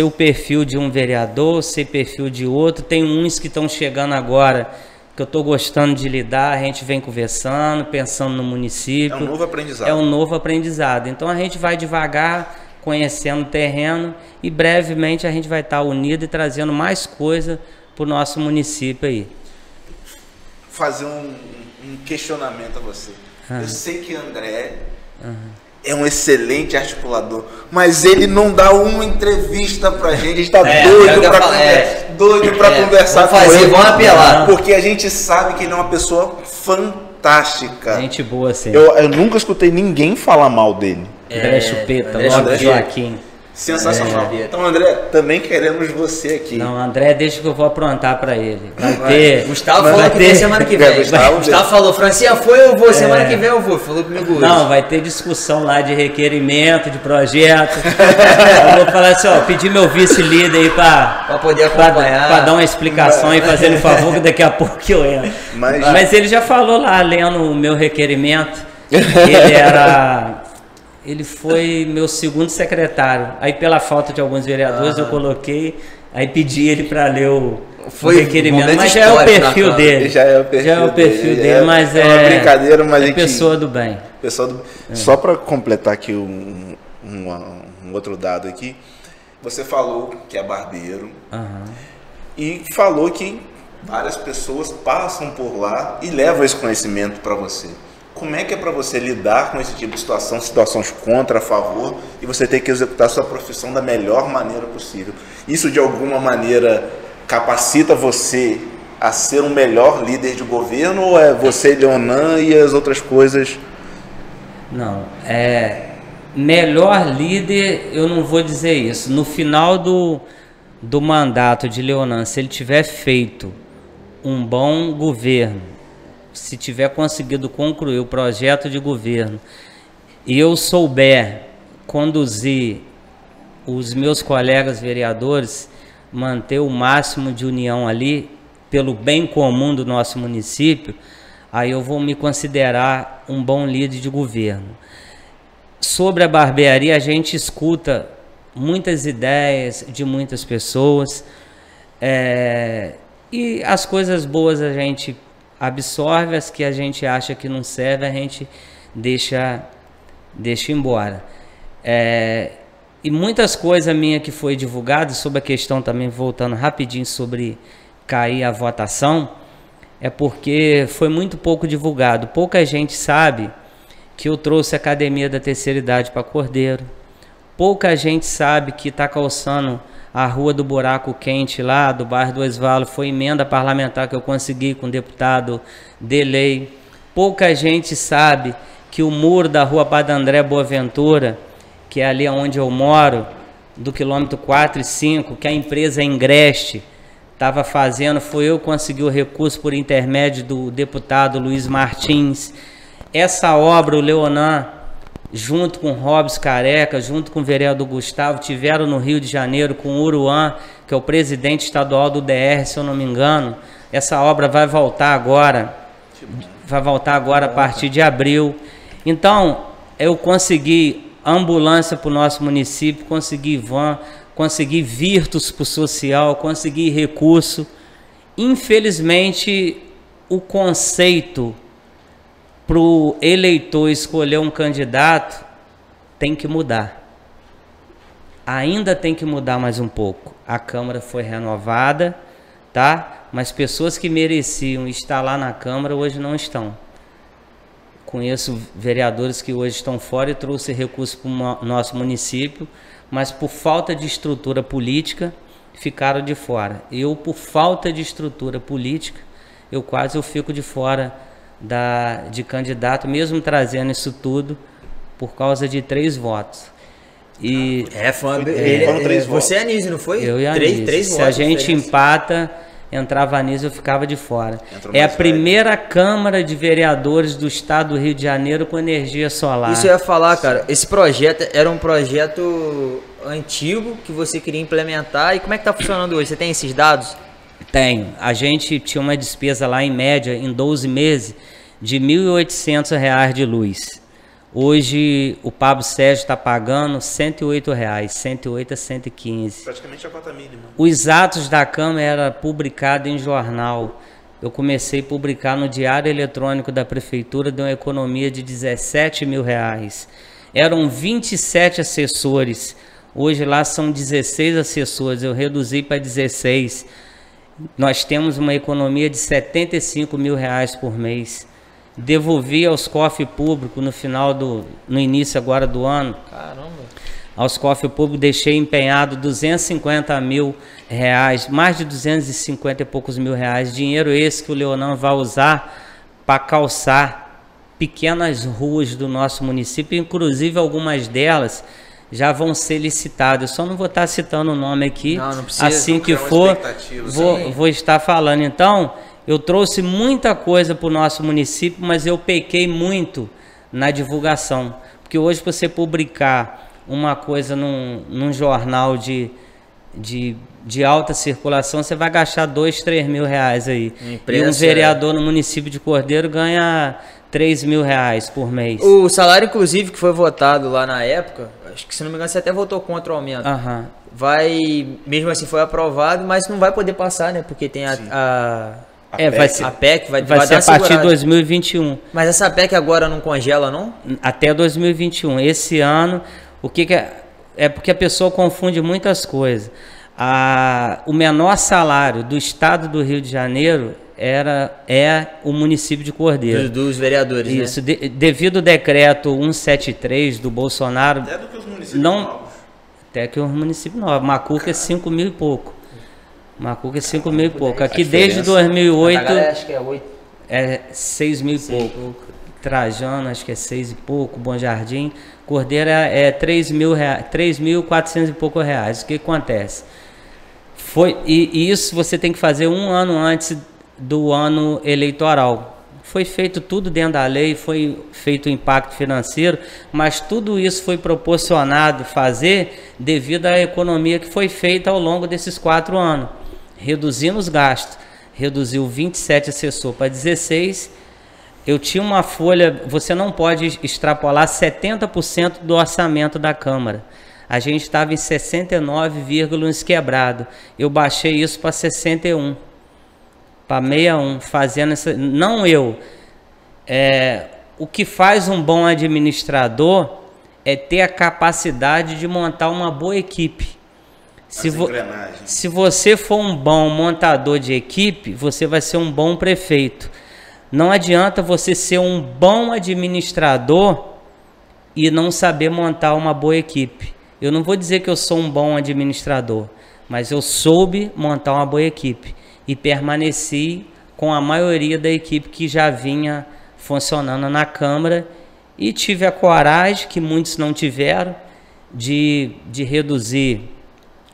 o perfil de um vereador, eu sei o perfil de outro. Tem uns que estão chegando agora que eu estou gostando de lidar, a gente vem conversando, pensando no município. É um novo aprendizado. É um novo aprendizado. Então a gente vai devagar, conhecendo o terreno, e brevemente a gente vai estar unido e trazendo mais coisa para o nosso município aí. Fazer um questionamento a você. Eu sei que André é um excelente articulador, mas ele não dá uma entrevista pra gente. A gente tá doido pra conversar com ele. Vamos apelar. Porque a gente sabe que ele é uma pessoa fantástica. Gente boa, sim. Eu nunca escutei ninguém falar mal dele. André Chupeta, André Joaquim. Sensacional. Então, André, também queremos você aqui. Não, André, deixa que eu vou aprontar pra ele. Vai ter. Gustavo falou que vem semana que vem. Gustavo falou, Francinha, eu vou, semana que vem eu vou. Falou comigo hoje. Não, vai ter discussão lá de requerimento, de projeto. Eu vou falar assim, ó, pedir meu vice-líder aí pra poder acompanhar. Pra dar uma explicação e fazendo favor, que daqui a pouco eu entro. Mas ele já falou lá, lendo o meu requerimento. Ele foi meu segundo secretário. Aí, pela falta de alguns vereadores, eu coloquei, aí pedi ele para ler o requerimento. Mas já é o perfil dele. Já é o perfil dele, mas é uma brincadeira, mas é pessoa do bem. Só para completar aqui um outro dado aqui, você falou que é barbeiro e falou que várias pessoas passam por lá e levam esse conhecimento para você. Como é que é para você lidar com esse tipo de situação, situações contra, a favor, e você ter que executar sua profissão da melhor maneira possível? Isso de alguma maneira capacita você a ser um melhor líder de governo, ou é você, Leonan, e as outras coisas? Não, melhor líder, eu não vou dizer isso. No final do mandato de Leonan, se ele tiver feito um bom governo, se tiver conseguido concluir o projeto de governo e eu souber conduzir os meus colegas vereadores, manter o máximo de união ali pelo bem comum do nosso município, aí eu vou me considerar um bom líder de governo. Sobre a barbearia, a gente escuta muitas ideias de muitas pessoas, e as coisas boas a gente absorve, as que a gente acha que não serve, a gente deixa embora. E muitas coisas minhas que foi divulgado sobre a questão também, voltando rapidinho sobre cair a votação, é porque foi muito pouco divulgado. Pouca gente sabe que eu trouxe a Academia da Terceira Idade para Cordeiro. Pouca gente sabe que está calçando a Rua do Buraco Quente lá, do bairro do Osvaldo, foi emenda parlamentar que eu consegui com o deputado Delei. Pouca gente sabe que o muro da Rua Padre André Boaventura, que é ali onde eu moro, do quilômetro 4 e 5, que a empresa Ingreste estava fazendo, foi eu que consegui o recurso por intermédio do deputado Luiz Martins. Essa obra, o Leonan, junto com o Robson Careca, junto com o vereador Gustavo, tiveram no Rio de Janeiro com o Uruan, que é o presidente estadual do DR, se eu não me engano. Essa obra vai voltar agora a partir de abril. Então, eu consegui ambulância para o nosso município, consegui van, consegui Virtus para o social, consegui recurso. Infelizmente, o conceito para o eleitor escolher um candidato tem que mudar. Ainda tem que mudar mais um pouco. A Câmara foi renovada, tá? Mas pessoas que mereciam estar lá na Câmara hoje não estão. Conheço vereadores que hoje estão fora e trouxe recurso para o nosso município, mas por falta de estrutura política, ficaram de fora. Eu, por falta de estrutura política, eu fico de fora de candidato, mesmo trazendo isso tudo, por causa de 3 votos. E você e a Anísio, não foi? Eu e a Anísio. 3 Se votos a gente empata, entrava a Anísio, eu ficava de fora. É a primeira Câmara de Vereadores do Estado do Rio de Janeiro com energia solar. Isso eu ia falar, cara. Esse projeto era um projeto antigo que você queria implementar. E como é que tá funcionando hoje? Você tem esses dados? Tenho. A gente tinha uma despesa lá, em média, em 12 meses, de R$ 1.800 de luz. Hoje o Pablo Sérgio está pagando R$ 108, 108 a 115. Praticamente a cota mínima. Os atos da Câmara eram publicados em jornal. Eu comecei a publicar no Diário Eletrônico da Prefeitura, deu uma economia de R$ 17 mil. Eram 27 assessores. Hoje lá são 16 assessores. Eu reduzi para 16. Nós temos uma economia de R$ 75 mil por mês. Devolvi aos cofres públicos no início agora do ano. Caramba. Aos cofres públicos deixei empenhado R$ 250 mil, mais de 250 e poucos mil reais. Dinheiro esse que o Leonan vai usar para calçar pequenas ruas do nosso município, inclusive algumas delas já vão ser licitadas. Eu só não vou estar citando o nome aqui. Não precisa. Assim que for, vou estar falando. Então, eu trouxe muita coisa para o nosso município, mas eu pequei muito na divulgação. Porque hoje, para você publicar uma coisa num jornal de alta circulação, você vai gastar R$ 2, 3 mil aí. E um vereador no município de Cordeiro ganha R$ 3 mil por mês. O salário, inclusive, que foi votado lá na época, acho que, se não me engano, você até votou contra o aumento. Mesmo assim foi aprovado, mas não vai poder passar, né? Porque tem a PEC vai ser a partir de 2021. Mas essa PEC agora não congela, não? Até 2021. Esse ano, o que é porque a pessoa confunde muitas coisas. O menor salário do estado do Rio de Janeiro é o município de Cordeiro. Dos vereadores, isso, né? Devido ao decreto 173 do Bolsonaro. Até do que os municípios novos. Até que os municípios novos. Macuca é 5 mil e pouco. Macuca é 5 mil e pouco. Aqui desde 2008 acho que é 8. É 6 mil e pouco. Trajano acho que é 6 e pouco. Bom Jardim. Cordeiro é 3.400 e pouco reais. O que acontece? E isso você tem que fazer um ano antes do ano eleitoral. Foi feito tudo dentro da lei, foi feito o impacto financeiro, mas tudo isso foi proporcionado fazer devido à economia que foi feita ao longo desses 4 anos. Reduzindo os gastos, reduziu 27 assessor para 16. Eu tinha uma folha, você não pode extrapolar 70% do orçamento da Câmara. A gente estava em 69, quebrado. Eu baixei isso para 61, para 61, fazendo essa. Não eu. O que faz um bom administrador é ter a capacidade de montar uma boa equipe. Se você for um bom montador de equipe, você vai ser um bom prefeito. Não adianta você ser um bom administrador e não saber montar uma boa equipe. Eu não vou dizer que eu sou um bom administrador, mas eu soube montar uma boa equipe e permaneci com a maioria da equipe que já vinha funcionando na Câmara e tive a coragem, que muitos não tiveram, de reduzir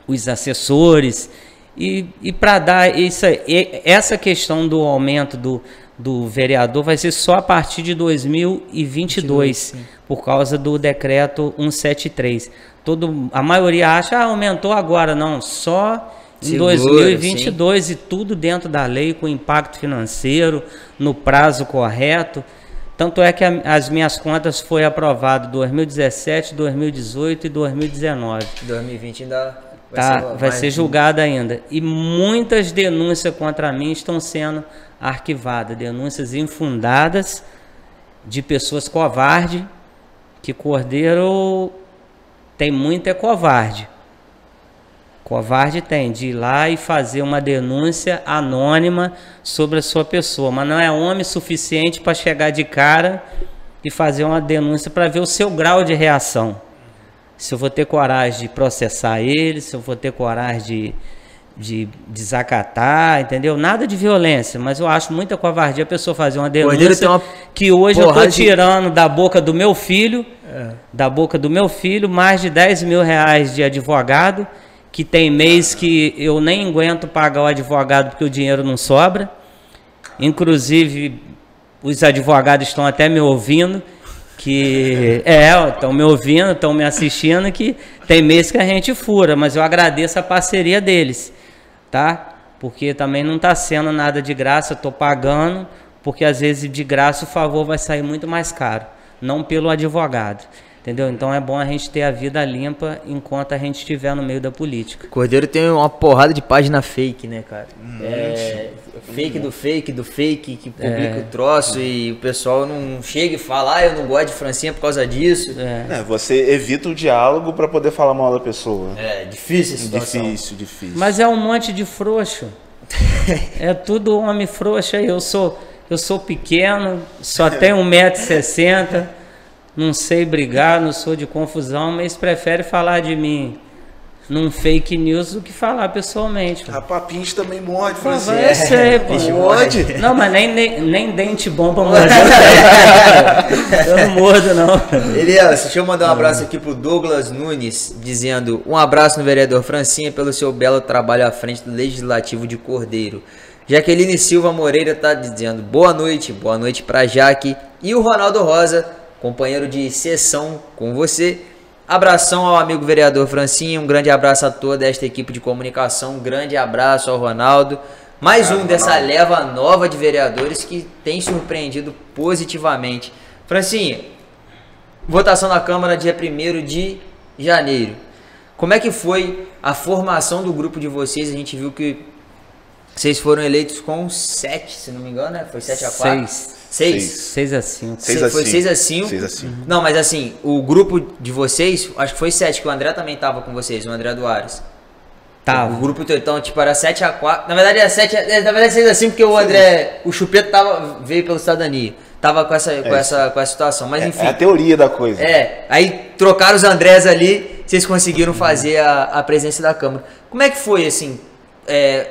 os assessores e para dar essa questão do aumento do vereador vai ser só a partir de 2022, por causa do decreto 173. A maioria acha, aumentou agora. Não, só em 2022, sim. E tudo dentro da lei, com impacto financeiro, no prazo correto. Tanto é que as minhas contas foi aprovado 2017, 2018 e 2019. 2020 ainda vai ser julgada ainda. E muitas denúncias contra mim estão sendo arquivadas. Denúncias infundadas de pessoas covardes, que Cordeiro tem muito covarde. Covarde tem de ir lá e fazer uma denúncia anônima sobre a sua pessoa, mas não é homem suficiente para chegar de cara e fazer uma denúncia para ver o seu grau de reação. Se eu vou ter coragem de processar ele, se eu vou ter coragem desacatar, entendeu? Nada de violência, mas eu acho muita covardia a pessoa fazer uma denúncia que hoje eu tô tirando da boca do meu filho, mais de 10 mil reais de advogado, que tem mês que eu nem aguento pagar o advogado porque o dinheiro não sobra. Inclusive, os advogados estão até me ouvindo, estão me ouvindo, estão me assistindo, que tem mês que a gente fura, mas eu agradeço a parceria deles, tá? Porque também não está sendo nada de graça, eu estou pagando, porque às vezes de graça o favor vai sair muito mais caro, não pelo advogado. Entendeu? Então é bom a gente ter a vida limpa enquanto a gente estiver no meio da política. Cordeiro tem uma porrada de página fake, né, cara? Fake do fake, que publica o troço e o pessoal não chega e fala, eu não gosto de Francinha por causa disso. Você evita o diálogo para poder falar mal da pessoa. É difícil essa situação. Difícil. Mas é um monte de frouxo. É tudo homem frouxo. Eu sou pequeno, só tenho 1,60 m. Não sei brigar, não sou de confusão, mas prefere falar de mim num fake news do que falar pessoalmente. A papinha também morde, Francisco. Eu sei, pô. Morde. Não, mas nem dente bom pra morder. Eu não mordo, não. Elias, deixa eu mandar um abraço aqui pro Douglas Nunes, dizendo um abraço no vereador Francinha pelo seu belo trabalho à frente do Legislativo de Cordeiro. Jaqueline Silva Moreira tá dizendo boa noite pra Jaque. E o Ronaldo Rosa, companheiro de sessão com você. Abração ao amigo vereador Francinha, um grande abraço a toda esta equipe de comunicação, um grande abraço ao Ronaldo. Mais um dessa leva nova de vereadores que tem surpreendido positivamente. Francinha, votação na Câmara dia 1º de janeiro. Como é que foi a formação do grupo de vocês? A gente viu que vocês foram eleitos com 7, se não me engano, né? Foi 7-4? 6-5. Foi 6-5. Não, mas assim, o grupo de vocês, acho que foi 7, que o André também tava com vocês, o André Duares. Tava. O grupo, então, tipo, era 7-4. Na verdade, era 6-5, porque o André, o Chupeta veio pela cidadania. Tava com essa situação. Mas enfim. É a teoria da coisa. Aí trocaram os Andrés ali, vocês conseguiram fazer a presença da Câmara. Como é que foi, assim?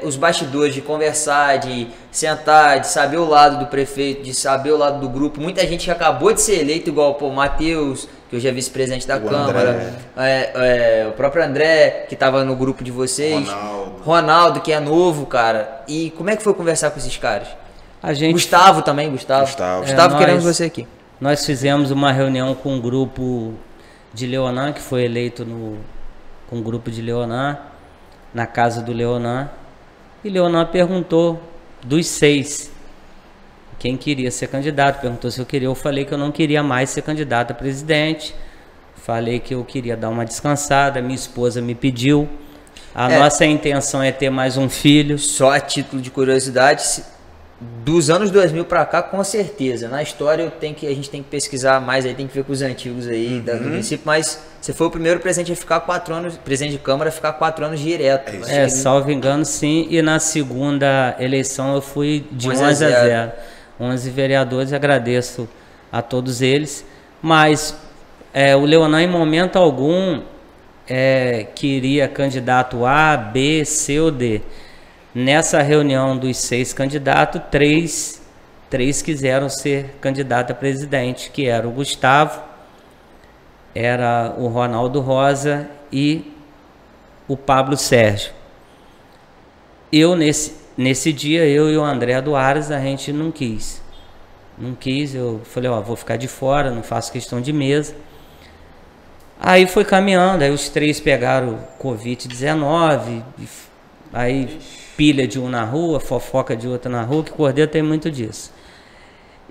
Os bastidores de conversar, de sentar, de saber o lado do prefeito, de saber o lado do grupo. Muita gente que acabou de ser eleito, igual o Matheus, que hoje é vice-presidente da Câmara, o próprio André, que estava no grupo de vocês, Ronaldo, que é novo, cara. E como é que foi conversar com esses caras? Gustavo também, Gustavo, queremos você aqui. Nós fizemos uma reunião com um grupo de Leonan, que foi eleito com um grupo de Leonan, na casa do Leonan, e Leonan perguntou dos 6 quem queria ser candidato, perguntou se eu queria, eu falei que eu não queria mais ser candidato a presidente, falei que eu queria dar uma descansada, minha esposa me pediu, nossa intenção é ter mais um filho. Só a título de curiosidade, dos anos 2000 para cá, com certeza, na história a gente tem que pesquisar mais, aí tem que ver com os antigos aí do município, mas você foi o primeiro presidente a ficar 4 anos, presidente de Câmara, a ficar 4 anos direto. Salvo engano, sim, e na segunda eleição eu fui de 11-0. 11 vereadores, agradeço a todos eles, mas o Leonan em momento algum queria candidato A, B, C ou D. Nessa reunião dos 6 candidatos, 3 quiseram ser candidato a presidente, que era o Gustavo, era o Ronaldo Rosa e o Pablo Sérgio. Nesse dia, eu e o André Duares, a gente não quis, eu falei, vou ficar de fora, não faço questão de mesa. Aí foi caminhando, aí os 3 pegaram Covid-19, aí pilha de um na rua, fofoca de outro na rua, que Cordeiro tem muito disso.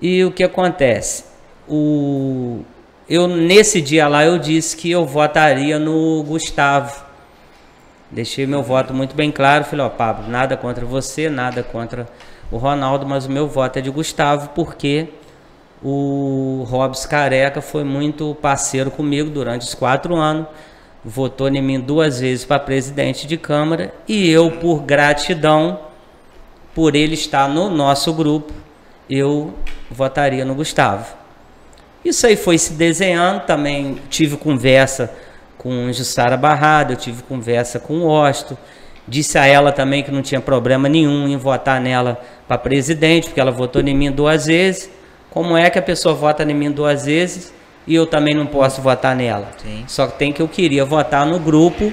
E o que acontece? Nesse dia lá eu disse que eu votaria no Gustavo. Deixei meu voto muito bem claro, falei, Pablo, nada contra você, nada contra o Ronaldo, mas o meu voto é de Gustavo, porque o Robson Careca foi muito parceiro comigo durante os 4 anos, votou em mim 2 vezes para presidente de Câmara, e eu, por gratidão, por ele estar no nosso grupo, eu votaria no Gustavo. Isso aí foi se desenhando, também tive conversa com Jussara Barrada, eu tive conversa com o Osto, Disse a ela também que não tinha problema nenhum em votar nela para presidente, porque ela votou em mim 2 vezes. Como é que a pessoa vota em mim 2 vezes e eu também não posso votar nela? Sim. Só que tem que eu queria votar no grupo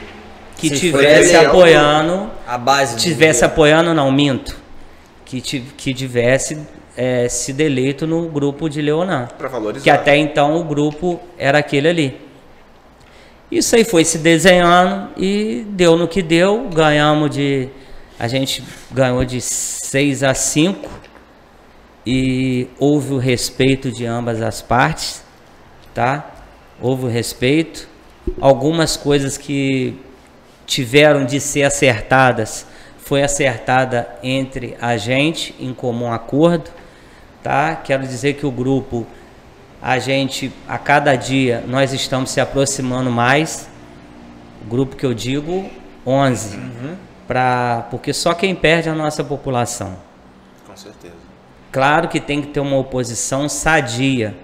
que Se tivesse foi apoiando, a base tivesse apoiando, não, minto, que tivesse sido eleito no grupo de Leonan, Para valorizar. que até então o grupo era aquele ali. Isso aí foi se desenhando e deu no que deu. A gente ganhou de 6-5 e houve o respeito de ambas as partes, tá? Houve o respeito. Algumas coisas que tiveram de ser acertadas foi acertada entre a gente em comum acordo, tá? Quero dizer que o grupo, a cada dia nós estamos se aproximando mais. O grupo que eu digo, 11, porque só quem perde é a nossa população. Com certeza. Claro que tem que ter uma oposição sadia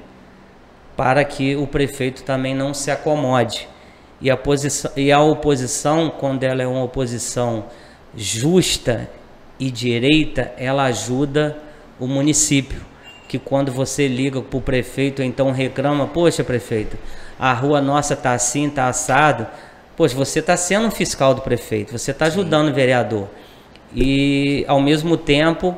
para que o prefeito também não se acomode. E a oposição, quando ela é uma oposição justa e direita, ela ajuda o município. Que quando você liga para o prefeito, então reclama, poxa prefeito, a rua nossa está assim, está assado. Poxa, você está sendo um fiscal do prefeito, você está ajudando o vereador. E ao mesmo tempo,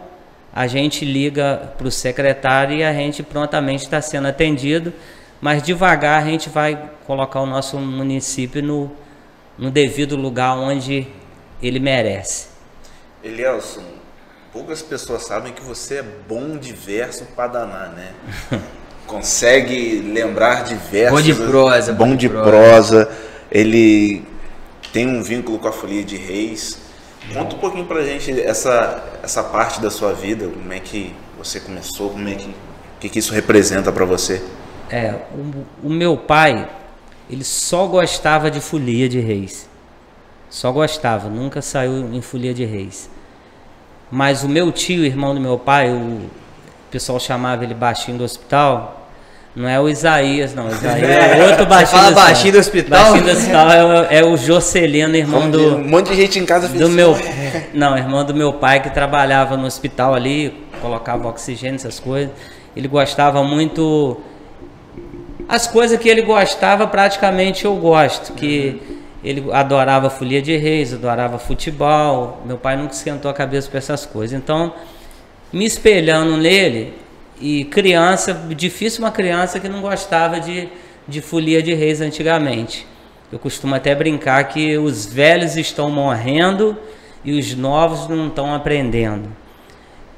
a gente liga para o secretário e a gente prontamente está sendo atendido. Mas devagar a gente vai colocar o nosso município no devido lugar onde ele merece. Elielson, poucas pessoas sabem que você é bom de verso para danar, né? Consegue lembrar de versos. Bom de prosa. Bom de prosa. Ele tem um vínculo com a Folia de Reis. Conta um pouquinho pra gente essa parte da sua vida, como é que você começou, o que isso representa para você. O meu pai, ele só gostava de Folia de Reis. Só gostava, nunca saiu em Folia de Reis. Mas o meu tio, irmão do meu pai, o pessoal chamava ele baixinho do hospital, não é o Isaías, não. O Isaías é outro baixinho. Você fala baixinho do hospital? Baixinho do hospital é o Jocelino, irmão do... Um monte de gente em casa fez do meu, não, irmão do meu pai que trabalhava no hospital ali, colocava oxigênio, essas coisas. Ele gostava muito... As coisas que ele gostava, praticamente eu gosto, que ele adorava Folia de Reis, adorava futebol. Meu pai nunca esquentou a cabeça para essas coisas. Então, me espelhando nele, e criança, difícil uma criança que não gostava de Folia de Reis antigamente. Eu costumo até brincar que os velhos estão morrendo e os novos não estão aprendendo.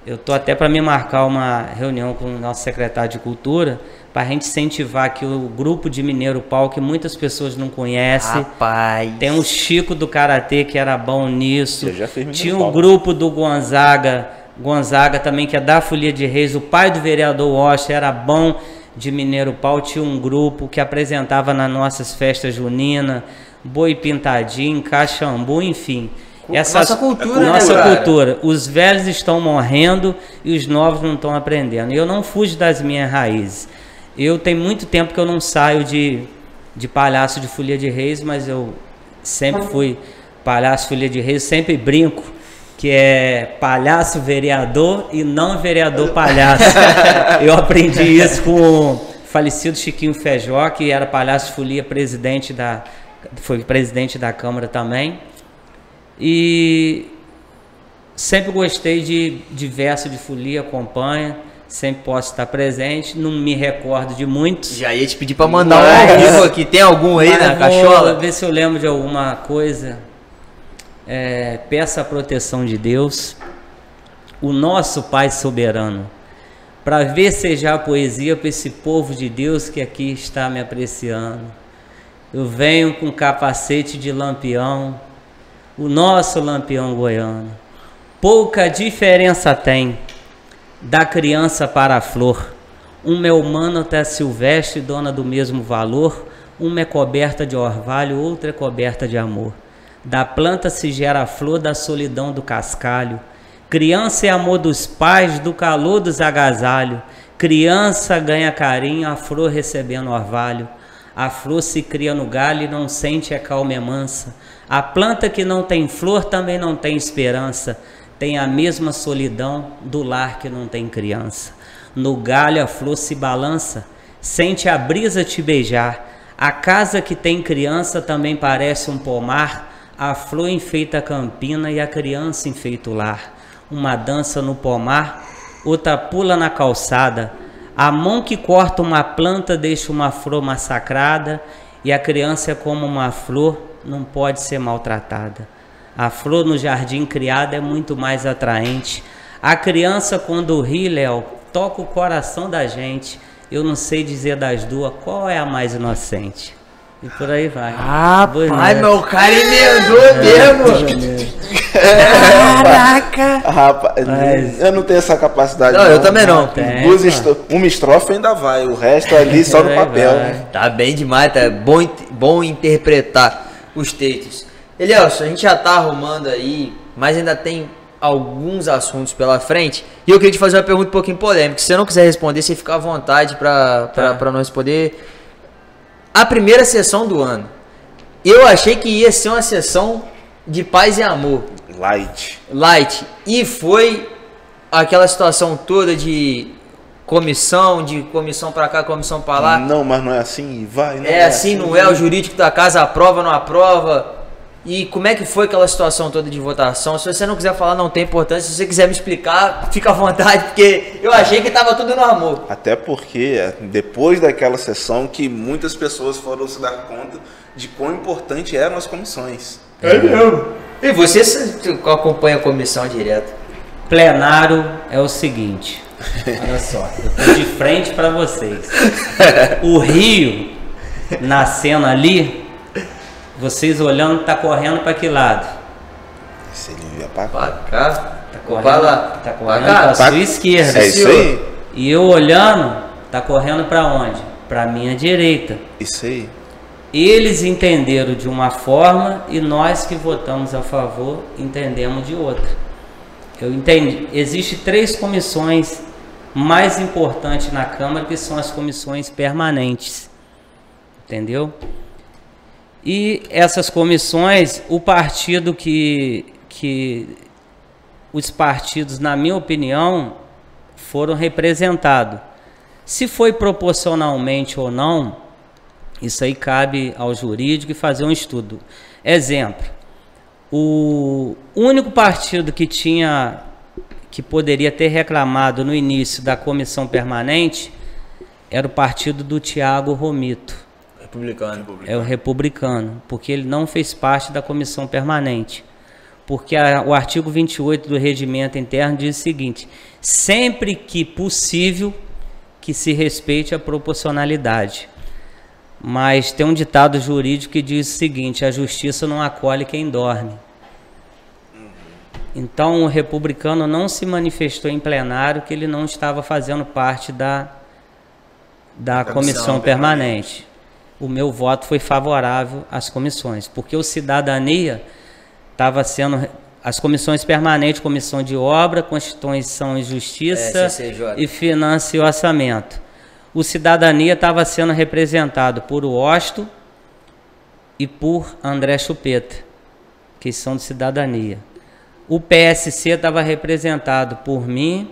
Eu estou até para me marcar uma reunião com o nosso secretário de Cultura, para a gente incentivar aqui o grupo de Mineiro Pau, que muitas pessoas não conhecem. Rapaz. Tem o Chico do Karatê, que era bom nisso. Já fez Tinha o grupo do Gonzaga também, que é da Folia de Reis. O pai do vereador Washington era bom de Mineiro Pau. Tinha um grupo que apresentava nas nossas festas juninas, Boi Pintadinho, Caxambu, enfim. Nossa cultura, nossa né, cultura. Os velhos estão morrendo e os novos não estão aprendendo. Eu não fujo das minhas raízes. Eu tenho muito tempo que eu não saio de palhaço de Folia de Reis, mas eu sempre fui palhaço Folia de Reis, sempre brinco que é palhaço vereador e não vereador palhaço. Eu aprendi isso com o falecido Chiquinho Feijó, que era palhaço de Folia, foi presidente da Câmara também. E sempre gostei de verso de Folia, acompanha. Sempre posso estar presente, não me recordo de muitos. Já ia te pedir para mandar um ao vivo aqui. Tem algum aí na cachola? Vou ver se eu lembro de alguma coisa. Peça a proteção de Deus, o nosso Pai soberano, para versejar a poesia para esse povo de Deus que aqui está me apreciando. Eu venho com capacete de lampião, o nosso lampião goiano. Pouca diferença tem da criança para a flor. Uma é humana, outra é silvestre, dona do mesmo valor. Uma é coberta de orvalho, outra é coberta de amor. Da planta se gera a flor, da solidão do cascalho. Criança é amor dos pais, do calor dos agasalhos. Criança ganha carinho, a flor recebendo orvalho. A flor se cria no galho e não sente a calma e mansa. A planta que não tem flor também não tem esperança. Tem a mesma solidão do lar que não tem criança. No galho a flor se balança, sente a brisa te beijar. A casa que tem criança também parece um pomar. A flor enfeita a campina e a criança enfeita o lar. Uma dança no pomar, outra pula na calçada. A mão que corta uma planta deixa uma flor massacrada. E a criança é como uma flor, não pode ser maltratada. A flor no jardim criada é muito mais atraente. A criança quando ri, Léo, toca o coração da gente. Eu não sei dizer das duas qual é a mais inocente. E por aí vai. Rapaz, meu cara emendou mesmo. Caraca. Rapaz, eu não tenho essa capacidade. Não, eu também não. Uma estrofe ainda vai, o resto ali só no papel. Tá bem demais, tá bom interpretar os textos. Elielson, a gente já tá arrumando aí, mas ainda tem alguns assuntos pela frente. E eu queria te fazer uma pergunta um pouquinho polêmica. Se você não quiser responder, você fica à vontade para nós poder. A primeira sessão do ano, eu achei que ia ser uma sessão de paz e amor. Light. E foi aquela situação toda de comissão para cá, comissão para lá. Não, mas não é assim, vai. Não assim, não é. O jurídico da casa aprova, não aprova. E como é que foi aquela situação toda de votação? Se você não quiser falar, não tem importância. Se você quiser me explicar, fica à vontade, porque eu achei que estava tudo no amor. Até porque depois daquela sessão que muitas pessoas foram se dar conta de quão importante eram as comissões. É mesmo. E você acompanha a comissão direto? Plenário é o seguinte, olha só, eu tô de frente para vocês. O rio nascendo ali, vocês olhando, tá correndo para que lado? Se ele vier para cá. Tá correndo para sua esquerda. É isso aí. E eu olhando, tá correndo para onde? Para minha direita. Isso aí. Eles entenderam de uma forma e nós que votamos a favor entendemos de outra. Eu entendi. Existem 3 comissões mais importantes na Câmara, que são as comissões permanentes. Entendeu? E essas comissões, o partido os partidos, na minha opinião, foram representados. Se foi proporcionalmente ou não, isso aí cabe ao jurídico fazer um estudo. Exemplo, o único partido que poderia ter reclamado no início da comissão permanente era o partido do Thiago Romito. Republicano. É o republicano, porque ele não fez parte da comissão permanente. Porque o artigo 28 do regimento interno diz o seguinte: sempre que possível, que se respeite a proporcionalidade. Mas tem um ditado jurídico que diz o seguinte: a justiça não acolhe quem dorme. Então o republicano não se manifestou em plenário que ele não estava fazendo parte da comissão permanente. O meu voto foi favorável às comissões, porque o Cidadania estava sendo... As comissões permanentes, Comissão de Obra, Constituição e Justiça e Finanças e Orçamento. O Cidadania estava sendo representado por Osto e por André Chupeta, que são de Cidadania. O PSC estava representado por mim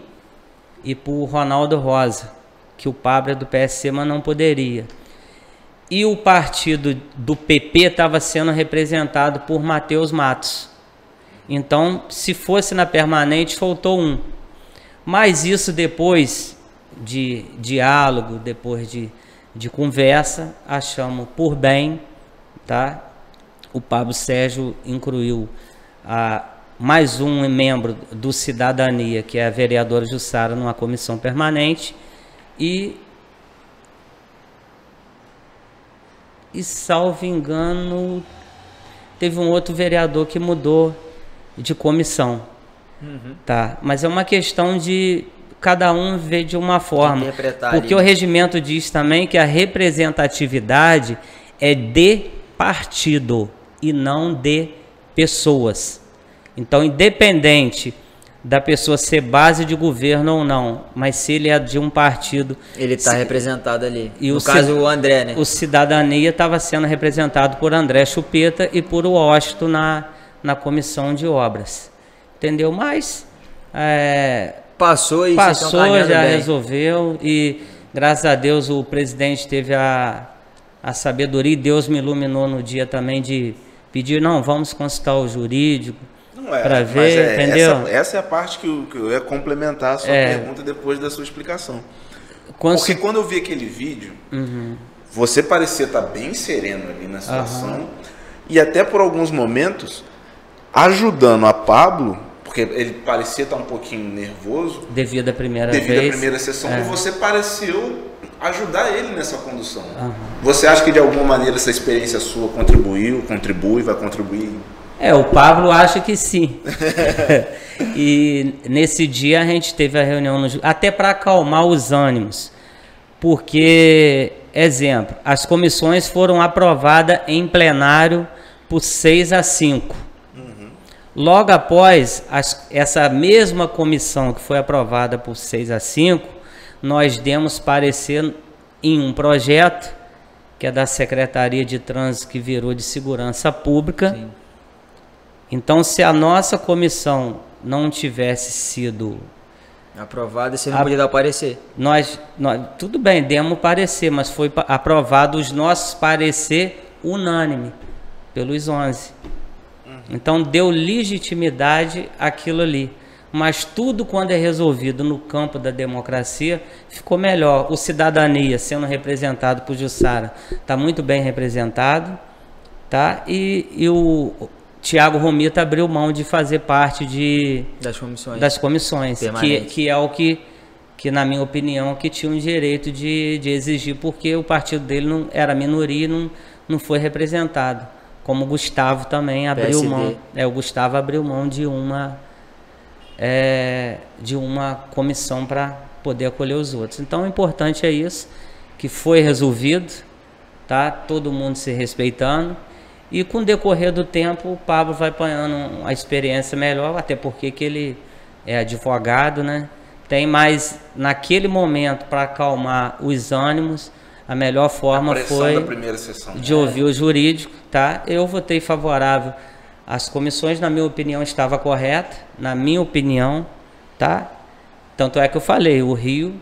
e por Ronaldo Rosa, que o Pablo é do PSC, mas não poderia. E o partido do PP estava sendo representado por Matheus Matos. Então, se fosse na permanente, faltou um. Mas isso depois de diálogo, depois de conversa, achamos por bem, tá? O Pablo Sérgio incluiu mais um membro do Cidadania, que é a vereadora Jussara, numa comissão permanente, e salvo engano, teve um outro vereador que mudou de comissão. Tá? Mas é uma questão de cada um ver de uma forma. Porque o regimento diz também que a representatividade é de partido e não de pessoas. Então, independente da pessoa ser base de governo ou não, mas se ele é de um partido... Ele está representado ali. E no caso, o André, né? O Cidadania estava sendo representado por André Chupeta e por Washington na comissão de obras. Entendeu? Mas... Passou e já resolveu e, graças a Deus, o presidente teve a sabedoria e Deus me iluminou no dia também de pedir, não, vamos consultar o jurídico, para ver, entendeu? Essa é a parte que eu ia complementar a sua pergunta depois da sua explicação. Porque quando eu vi aquele vídeo, você parecia estar bem sereno ali na situação e até por alguns momentos ajudando a Pablo, porque ele parecia estar um pouquinho nervoso devido à primeira sessão, e você pareceu ajudar ele nessa condução. Você acha que de alguma maneira essa experiência sua vai contribuir? O Pablo acha que sim. E nesse dia a gente teve a reunião, até para acalmar os ânimos. Porque, exemplo, as comissões foram aprovadas em plenário por 6-5. Logo após essa mesma comissão que foi aprovada por 6-5, nós demos parecer em um projeto, que é da Secretaria de Trânsito, que virou de Segurança Pública. Sim. Então, se a nossa comissão não tivesse sido aprovada, você não podia dar parecer. Nós, tudo bem, demos parecer, mas foi aprovado os nossos parecer unânime pelos 11. Então, deu legitimidade àquilo ali. Mas tudo, quando é resolvido no campo da democracia, ficou melhor. O Cidadania, sendo representado por Jussara, está muito bem representado, tá? E o Tiago Romita abriu mão de fazer parte das comissões que é o que, na minha opinião, que tinha o direito de exigir, porque o partido dele não era minoria e não foi representado. Como o Gustavo também abriu mão. O Gustavo abriu mão de uma comissão para poder acolher os outros. Então, o importante é isso, que foi resolvido, tá? Todo mundo se respeitando. E com o decorrer do tempo, o Pablo vai apanhando uma experiência melhor, até porque que ele é advogado, né? Tem mais, naquele momento, para acalmar os ânimos, a melhor forma foi da primeira sessão, de ouvir o jurídico, tá? Eu votei favorável. As comissões, na minha opinião, estava correta, na minha opinião, tá? Tanto é que eu falei, o Rio,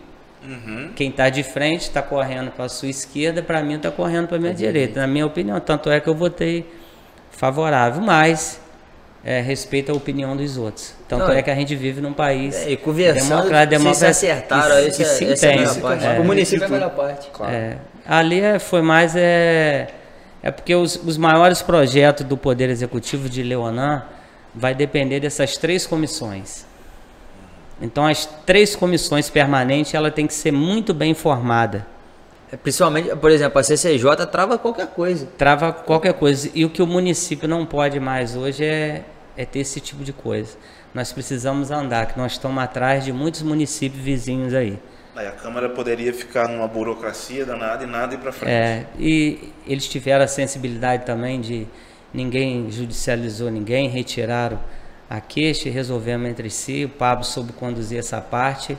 quem está de frente está correndo para a sua esquerda, para mim está correndo para a minha direita, na minha opinião. Tanto é que eu votei favorável, mas respeita a opinião dos outros. Tanto é que a gente vive num país democrático, vocês se acertaram, essa é a melhor parte. O município é a melhor parte. Claro. Ali foi mais... porque os maiores projetos do Poder Executivo de Leonan vai depender dessas 3 comissões. Então, as 3 comissões permanentes, ela tem que ser muito bem formada. Principalmente, por exemplo, a CCJ trava qualquer coisa. Trava qualquer coisa. E o que o município não pode mais hoje é ter esse tipo de coisa. Nós precisamos andar, que nós estamos atrás de muitos municípios vizinhos aí. A Câmara poderia ficar numa burocracia danada e nada ir para frente. E eles tiveram a sensibilidade também de ninguém judicializou ninguém, retiraram a queixa e resolvemos entre si. O Pablo soube conduzir essa parte,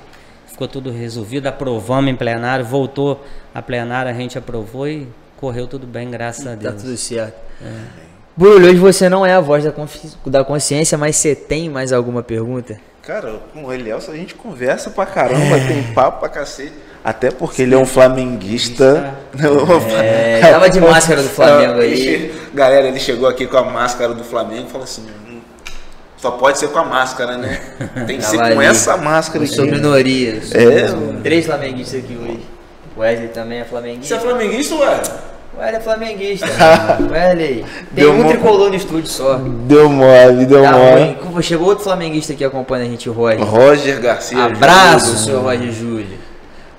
ficou tudo resolvido, aprovamos em plenário, voltou a plenário, a gente aprovou e correu tudo bem, graças a Deus. Tá tudo certo. Brulho, hoje você não é a voz da consciência, mas você tem mais alguma pergunta? Cara, com o Elielson a gente conversa pra caramba, tem papo pra cacete. Até porque ele é um flamenguista. Tava de máscara do Flamengo aí. Galera, ele chegou aqui com a máscara do Flamengo e falou assim: só pode ser com a máscara, né? Tem que ser com essa máscara aqui. Sou minoria. 3 flamenguistas aqui hoje. O Wesley também é flamenguista. Você é flamenguista, ué? O Wesley é flamenguista. Wesley. Tem um tricolor no estúdio só. Deu mole. Ruim. Chegou outro flamenguista que acompanha a gente, o Roger. Roger Garcia. Abraço, senhor Roger Júlio.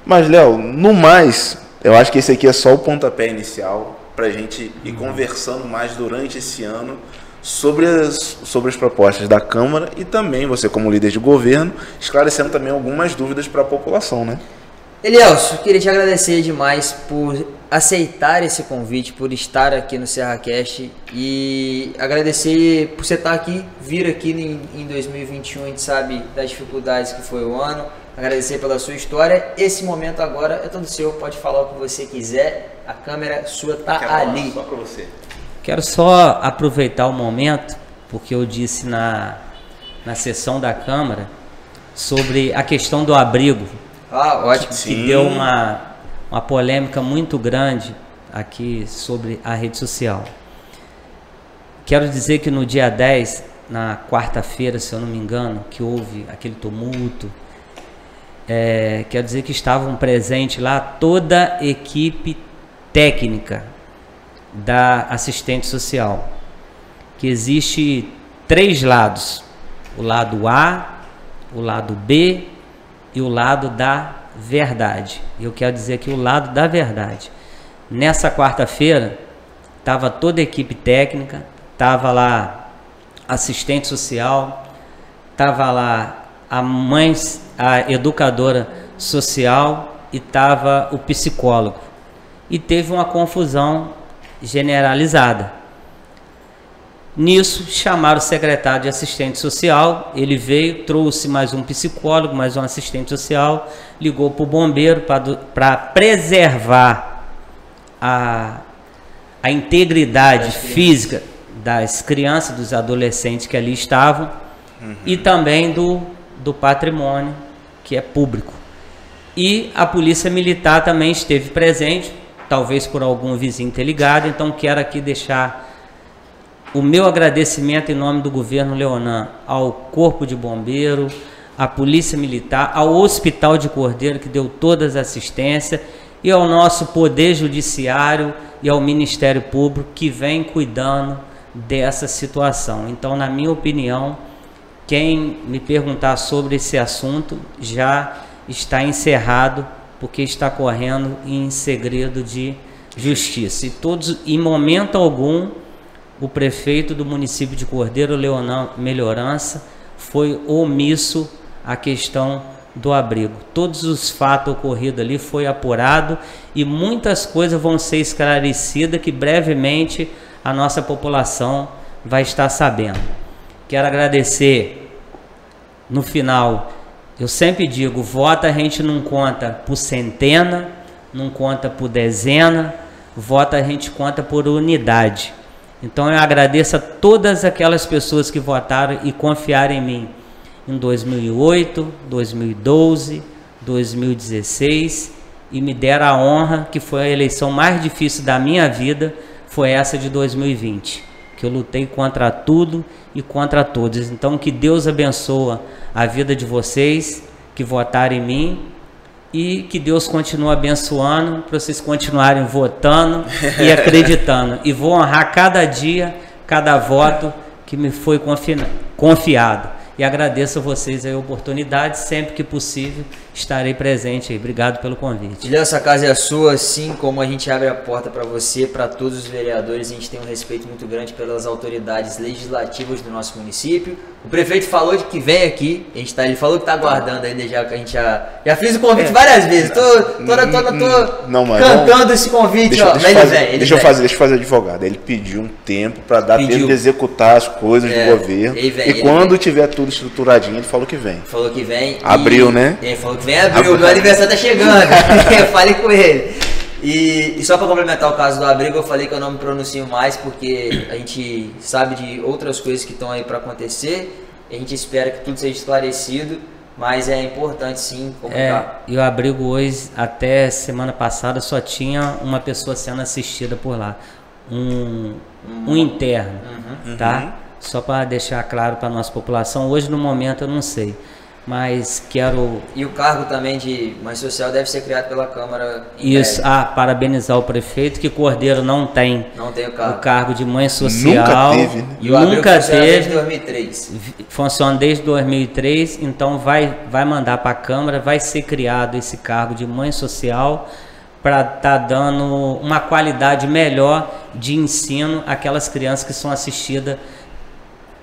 Mas, Léo, no mais, eu acho que esse aqui é só o pontapé inicial pra gente ir conversando mais durante esse ano sobre as propostas da Câmara e também você, como líder de governo, esclarecendo também algumas dúvidas para a população, né? Elielson, queria te agradecer demais por aceitar esse convite, por estar aqui no SerraCast e agradecer por você estar aqui, vir aqui em 2021, a gente sabe das dificuldades que foi o ano, agradecer pela sua história. Esse momento agora é todo seu, pode falar o que você quiser, a câmera sua tá ali. Só para você. Quero só aproveitar o momento, porque eu disse na sessão da Câmara sobre a questão do abrigo. Ah, ótimo. Que deu uma polêmica muito grande aqui sobre a rede social. Quero dizer que no dia 10, na quarta-feira, se eu não me engano, que houve aquele tumulto, quero dizer que estavam presentes lá toda a equipe técnica da assistente social, que existe 3 lados, o lado A, o lado B e o lado da verdade. Eu quero dizer aqui o lado da verdade. Nessa quarta-feira estava toda a equipe técnica, estava lá assistente social, estava lá a educadora social e estava o psicólogo. E teve uma confusão generalizada. Nisso, chamaram o secretário de assistente social, ele veio, trouxe mais um psicólogo, mais um assistente social, ligou para o bombeiro para preservar a integridade física das crianças, dos adolescentes que ali estavam, e também do patrimônio que é público. E a polícia militar também esteve presente, talvez por algum vizinho ter ligado, então quero aqui deixar o meu agradecimento em nome do governo Leonan ao Corpo de Bombeiro, à Polícia Militar, ao Hospital de Cordeiro, que deu todas as assistências, e ao nosso Poder Judiciário e ao Ministério Público, que vem cuidando dessa situação. Então, na minha opinião, quem me perguntar sobre esse assunto já está encerrado, porque está correndo em segredo de justiça. E todos, em momento algum, o prefeito do município de Cordeiro, Leonan Melhorança, foi omisso à questão do abrigo. Todos os fatos ocorridos ali foi apurado e muitas coisas vão ser esclarecidas que brevemente a nossa população vai estar sabendo. Quero agradecer, no final, eu sempre digo, voto a gente não conta por centena, não conta por dezena, voto a gente conta por unidade. Então eu agradeço a todas aquelas pessoas que votaram e confiaram em mim em 2008, 2012, 2016 e me deram a honra, que foi a eleição mais difícil da minha vida, foi essa de 2020, que eu lutei contra tudo e contra todos. Então que Deus abençoe a vida de vocês que votaram em mim e que Deus continue abençoando para vocês continuarem votando e acreditando. E vou honrar cada dia, cada voto que me foi confiado. E agradeço a vocês a oportunidade, sempre que possível estarei presente aí. Obrigado pelo convite. Elielson, a casa é sua, assim como a gente abre a porta para você, para todos os vereadores, a gente tem um respeito muito grande pelas autoridades legislativas do nosso município. O prefeito falou de que vem aqui, ele falou que está aguardando ainda, já que a gente já fiz o convite várias vezes, tô cantando esse convite, deixa eu fazer advogado. Ele pediu um tempo para dar tempo de executar as coisas do governo, e quando tiver tudo estruturadinho, ele falou que vem. Falou que vem. Abril, né? Ele falou que vem abril, meu aniversário tá chegando. Eu falei com ele. E só para complementar o caso do abrigo, eu falei que eu não me pronuncio mais, porque a gente sabe de outras coisas que estão aí para acontecer. A gente espera que tudo seja esclarecido, mas é importante sim comunicar. E o abrigo hoje, até semana passada, só tinha uma pessoa sendo assistida por lá. Um interno, tá? Só para deixar claro para a nossa população. Hoje, no momento, eu não sei. Mas quero... E o cargo também de mãe social deve ser criado pela Câmara. Isso, parabenizar o prefeito, que Cordeiro não tem o cargo de mãe social. Nunca teve, né? E o nunca teve. Desde 2003. Funciona desde 2003, então vai mandar para a Câmara, vai ser criado esse cargo de mãe social para estar dando uma qualidade melhor de ensino àquelas crianças que são assistidas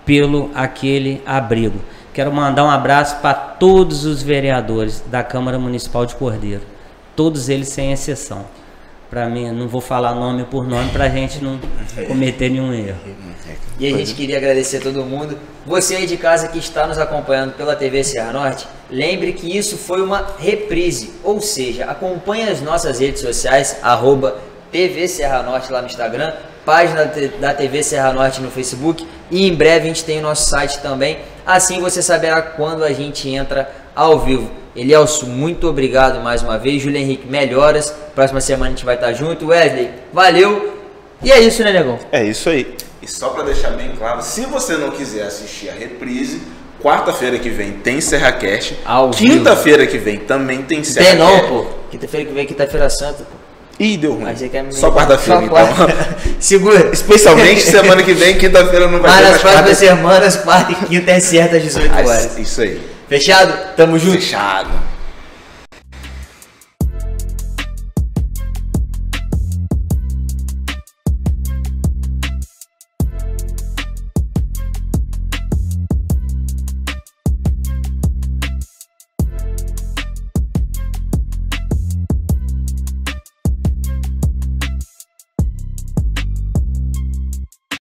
pelo aquele abrigo. Quero mandar um abraço para todos os vereadores da Câmara Municipal de Cordeiro. todos eles sem exceção. Para mim, não vou falar nome por nome para a gente não cometer nenhum erro. E a gente queria agradecer a todo mundo. Você aí de casa que está nos acompanhando pela TV Serra Norte, lembre que isso foi uma reprise, ou seja, acompanhe as nossas redes sociais, @TV Serra Norte lá no Instagram, página da TV Serra Norte no Facebook, e em breve a gente tem o nosso site também, assim você saberá quando a gente entra ao vivo. Elielson, muito obrigado mais uma vez. Júlio Henrique, melhoras. Próxima semana a gente vai estar junto. Wesley, valeu. E é isso, né, negão? É isso aí. E só para deixar bem claro, se você não quiser assistir a reprise, quarta-feira que vem tem SerraCast. Quinta-feira que vem também tem SerraCast. Tem não, pô. Quinta-feira que vem, quinta-feira santa, pô. Ih, deu ruim. Só quarta-feira, então. Segura. Especialmente semana que vem, quinta-feira não vai ter. Mas nas próximas semanas, quarta e quinta é certo às 18 horas. Isso aí. Fechado? Tamo junto? Fechado.